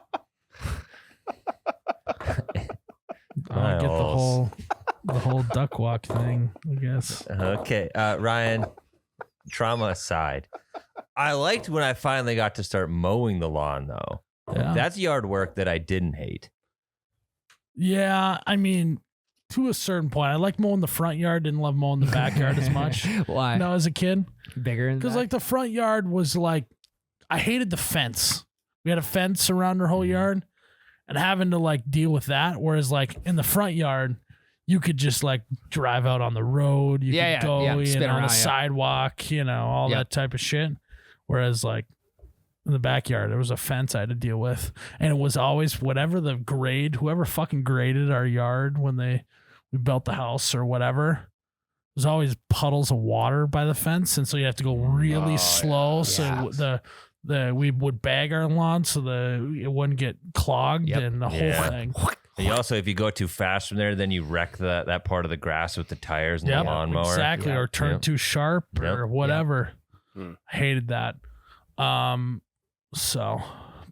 I don't get Myles. the whole duck walk thing, I guess. Okay, Ryan, trauma aside, I liked when I finally got to start mowing the lawn, though. Yeah. That's yard work that I didn't hate. Yeah, I mean, to a certain point. I like mowing the front yard, didn't love mowing the backyard as much. Why? No, as a kid. Bigger than Because that? like the front yard was like, I hated the fence. We had a fence around our whole yard and having to like deal with that. Whereas like in the front yard, you could just like drive out on the road. You Yeah, could yeah, go yeah. Spin on around, the yeah. sidewalk, all Yeah. that type of shit. Whereas like in the backyard, there was a fence I had to deal with. And it was always whatever the grade, whoever fucking graded our yard when we built the house or whatever. There's always puddles of water by the fence, and so you have to go really slow. Yeah. So we would bag our lawn so it wouldn't get clogged Yep. and the Yeah. whole thing. And you also, if you go too fast from there, then you wreck that part of the grass with the tires and Yep, the lawnmower. exactly, or turn Yep. too sharp or Yep. whatever. Hmm. I hated that.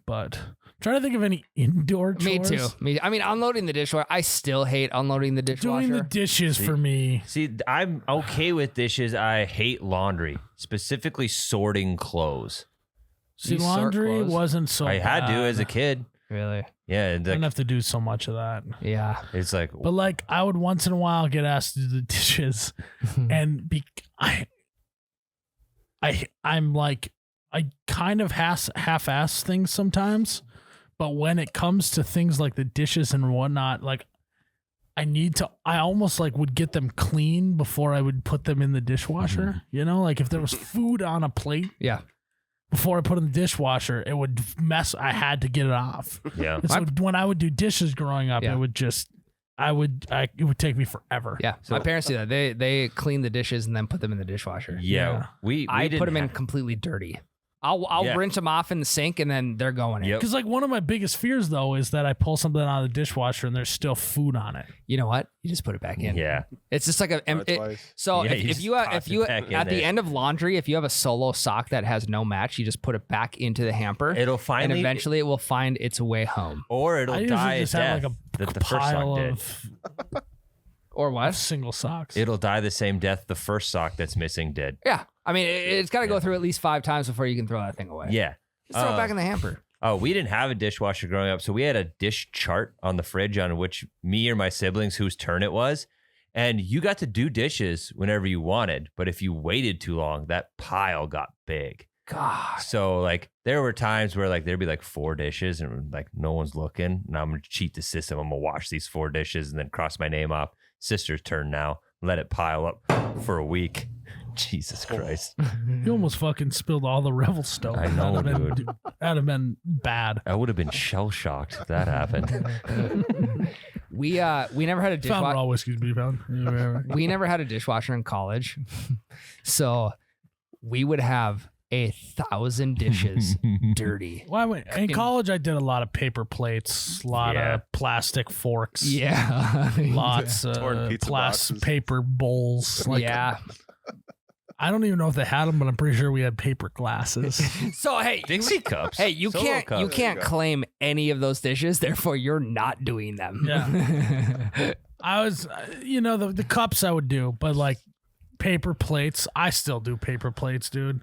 But trying to think of any indoor chores. Me too. I mean, unloading the dishwasher. I still hate unloading the dishwasher. Doing the dishes for me. See, I'm okay with dishes. I hate laundry, specifically sorting clothes. See, You sort laundry clothes? wasn't so I had to bad. as a kid. Really? Yeah, I didn't have to do so much of that. Yeah. it's like But like I would once in a while get asked to do the dishes and I'm like I kind of half-ass things sometimes, but when it comes to things like the dishes and whatnot, like I almost like would get them clean before I would put them in the dishwasher. Like if there was food on a plate Yeah. before I put it in the dishwasher, it would mess. I had to get it off. yeah. And so when I would do dishes growing up, Yeah. it would take me forever. Yeah. My parents do that. They clean the dishes and then put them in the dishwasher. Yeah, we I didn't put them in have- completely dirty. I'll Yeah. rinse them off in the sink and then they're going in. Yep. Because like one of my biggest fears though is that I pull something out of the dishwasher and there's still food on it. You know what? You just put it back in. Yeah. It's just like Twice. so Yeah, if you toss it back in at the there. end of laundry, if you have a solo sock that has no match, you just put it back into the hamper. It'll and finally, eventually it will find its way home. or I it'll usually die a just have death like that a the first sock pile did. of Or what? single socks. It'll die the same death the first sock that's missing did. Yeah. I mean, it's got to go through at least 5 times before you can throw that thing away. Yeah. Just throw it back in the hamper. Oh, we didn't have a dishwasher growing up, so we had a dish chart on the fridge on which me or my siblings whose turn it was. And you got to do dishes whenever you wanted, but if you waited too long, that pile got big. God. So like there were times where like there'd be like 4 dishes and like no one's looking. And I'm gonna cheat the system. I'm gonna wash these 4 dishes and then cross my name off. Sister's turn now. Let it pile up for a week. Jesus Christ. You almost fucking spilled all the Revel Stone. I know, That'd have been bad. I would have been shell shocked if that happened. We never had a Found dishwasher. raw whiskey to be found. We never had a dishwasher in college. So we would have 1,000 dishes dirty. Well, in college, I did a lot of paper plates, a lot Yeah. of plastic forks, Yeah. lots Torn of pizza plastic boxes. paper bowls. Like, Yeah. I don't even know if they had them, but I'm pretty sure we had paper glasses. So hey, Dixie cups. hey, you Solo can't cups. you can't claim any of those dishes. Therefore, you're not doing them. Yeah. I was, the cups I would do, but like paper plates, I still do paper plates, dude.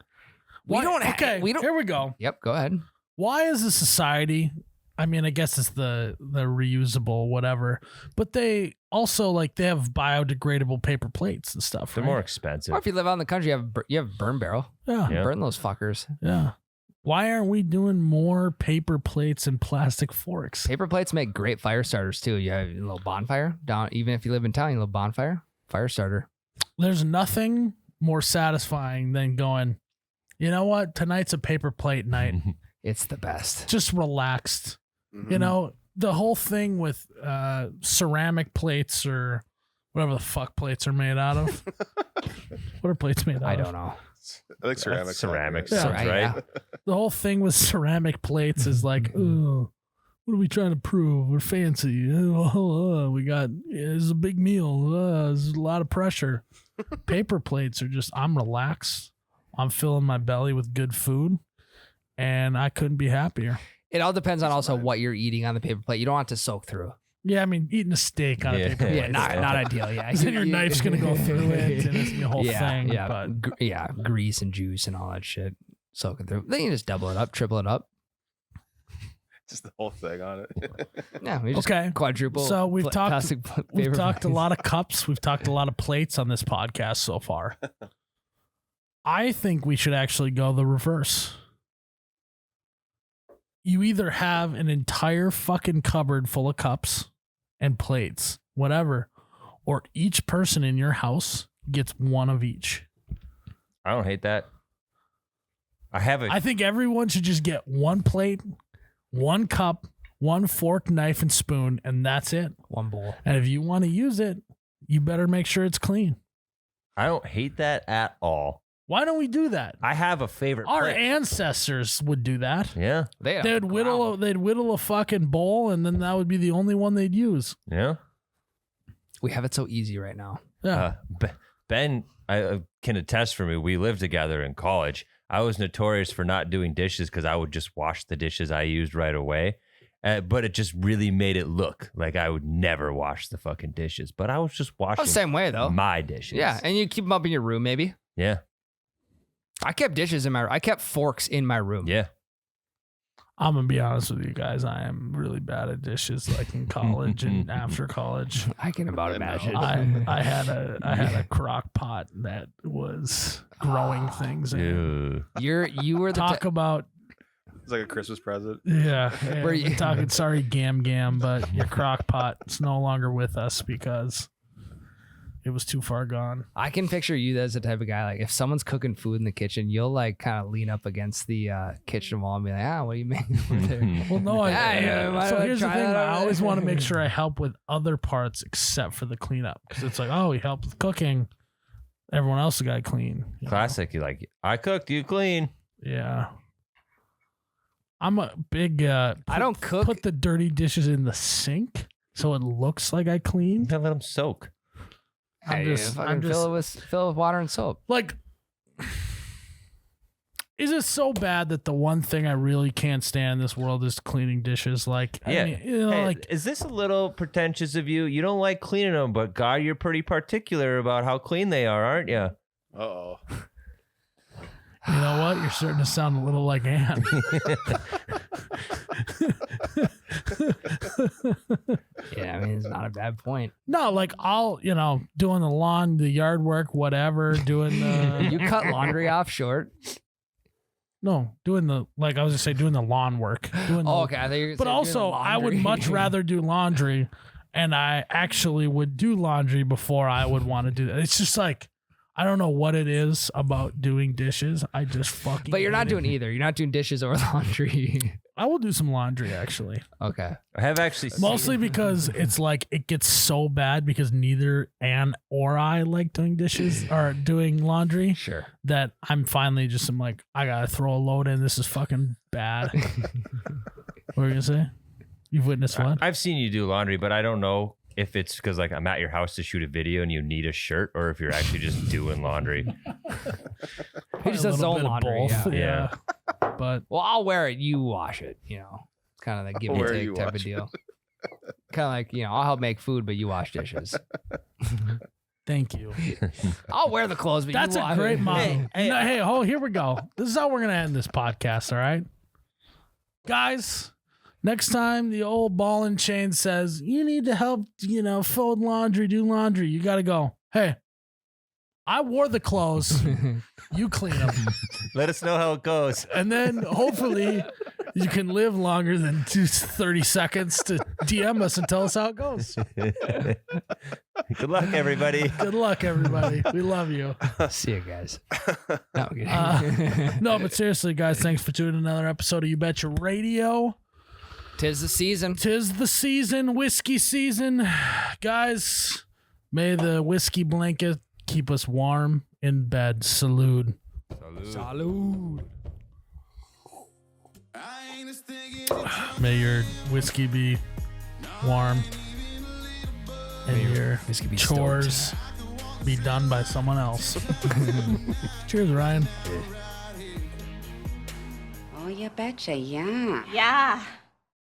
We don't ha- Okay, we don't- here we go. Yep. Go ahead. Why is a society, I mean, I guess it's the reusable whatever, but they also like they have biodegradable paper plates and stuff. They're right? more expensive. Or if you live out in the country, you have burn barrel. Yeah, Yeah. Burn those fuckers. yeah. Why aren't we doing more paper plates and plastic forks? Paper plates make great fire starters too. You have a little bonfire down. Even if you live in town, you have a little bonfire, fire starter. There's nothing more satisfying than going, you know what? Tonight's a paper plate night. It's the best. Just relaxed. Mhm. You know, the whole thing with ceramic plates or whatever the fuck plates are made out of. What are plates made out of? I don't know. I think ceramic. That's ceramic Yeah. sounds right. Yeah. The whole thing with ceramic plates is like, oh, what are we trying to prove? We're fancy. We got, it's a big meal. There's a lot of pressure. Paper plates are just, I'm relaxed. I'm filling my belly with good food. And I couldn't be happier. It all depends on also what you're eating on the paper plate. You don't want to soak through. Yeah, I mean, eating a steak on Yeah. a paper plate. Yeah, not ideal. Yeah, Then your knife's going to go through it and it's the whole yeah, thing. Yeah, But grease and juice and all that shit soaking through. Then you just double it up, triple it up. Just the whole thing on it. Yeah, we just Okay. quadruple. So we've talked- plastic we've paper talked a plates. lot of cups. We've talked a lot of plates on this podcast so far. I think we should actually go the reverse. You either have an entire fucking cupboard full of cups and plates, whatever, or each person in your house gets one of each. I don't hate that. I have a I think everyone should just get one plate, one cup, one fork, knife, and spoon, and that's it. One bowl. And if you want to use it, you better make sure it's clean. I don't hate that at all. Why don't we do that? I have a favorite Our plate. ancestors would do that. Yeah. They'd whittle a fucking bowl, and then that would be the only one they'd use. Yeah. We have it so easy right now. Yeah. Ben can attest for me. We lived together in college. I was notorious for not doing dishes because I would just wash the dishes I used right away. But it just really made it look like I would never wash the fucking dishes. But I was just Oh, washing same way though. my dishes. Yeah, and you keep them up in your room maybe. Yeah. I kept dishes in I kept forks in my room. Yeah. I'm gonna be honest with you guys. I am really bad at dishes, like in college and after college. I can about I know. imagine. I had a crock pot that was growing things in. Ew. You were the Talk about It's like a Christmas present. yeah. Were you- We're talking sorry, Gam, but your crock pot is no longer with us because it was too far gone. I can picture you as the type of guy, like if someone's cooking food in the kitchen, you'll like kind of lean up against the kitchen wall and be like, what are you making over there? Well, no, Yeah, so I here's the try thing. that I out. always want to make sure I help with other parts except for the cleanup because it's like, oh, he helped with cooking. Everyone else got to clean. you know? Classic. You like, I cooked, you clean. Yeah. I'm a big. I don't cook. Put the dirty dishes in the sink so it looks like I cleaned. Let them soak. I'm just fill it with water and soap. Like, is it so bad that the one thing I really can't stand in this world is cleaning dishes? Like, Yeah. I mean, you know, Hey, like, is this a little pretentious of you? You don't like cleaning them, but God, you're pretty particular about how clean they are, aren't you? Uh-oh. you know what? You're starting to sound a little like Ann. Yeah, I mean, it's not a bad point. No, like I'll, doing the lawn, the yard work, whatever, doing the. You cut laundry off short. No, doing the, like I was just saying, doing the lawn work. Doing the, Oh, okay. I thought you were gonna But say doing also, the I would laundry. much rather do laundry, and I actually would do laundry before I would want to do that. It's just like, I don't know what it is about doing dishes. I just fucking. But you're not hate doing it. either. You're not doing dishes or laundry. I will do some laundry actually, Okay. I have actually seen mostly because it's like it gets so bad because neither Ann or I like doing dishes or doing laundry. Sure. That I'm like, I gotta throw a load in. This is fucking bad. What were you gonna say? You've witnessed what? I've seen you do laundry, but I don't know if it's because like I'm at your house to shoot a video and you need a shirt, or if you're actually just doing laundry. He just A does his little own bit of laundry. both, Yeah. yeah. But Well, I'll wear it. You wash it. You know, it's kind of the give I'll and wear it, you take type of wash it. deal. Kind of like, I'll help make food, but you wash dishes. thank you. I'll wear the clothes, but That's you a wash great it. motto. Hey, here we go. This is how we're gonna end this podcast. All right, guys. Next time the old ball and chain says you need to help, fold laundry, do laundry, you got to go. Hey, I wore the clothes. You clean them, Let us know how it goes. and then hopefully you can live longer than 30 seconds to DM us and tell us how it goes. Good luck, everybody. Good luck, everybody. We love you. See you guys. No, I'm kidding. No, but seriously, guys, thanks for tuning in another episode of You Betcha Radio. 'Tis the season. 'Tis the season, whiskey season. Guys, may the whiskey blanket keep us warm in bed. Salute. Salud. May your whiskey be warm and your whiskey be chores be done by someone else. Cheers, Ryan. Oh, you betcha, yeah. Yeah.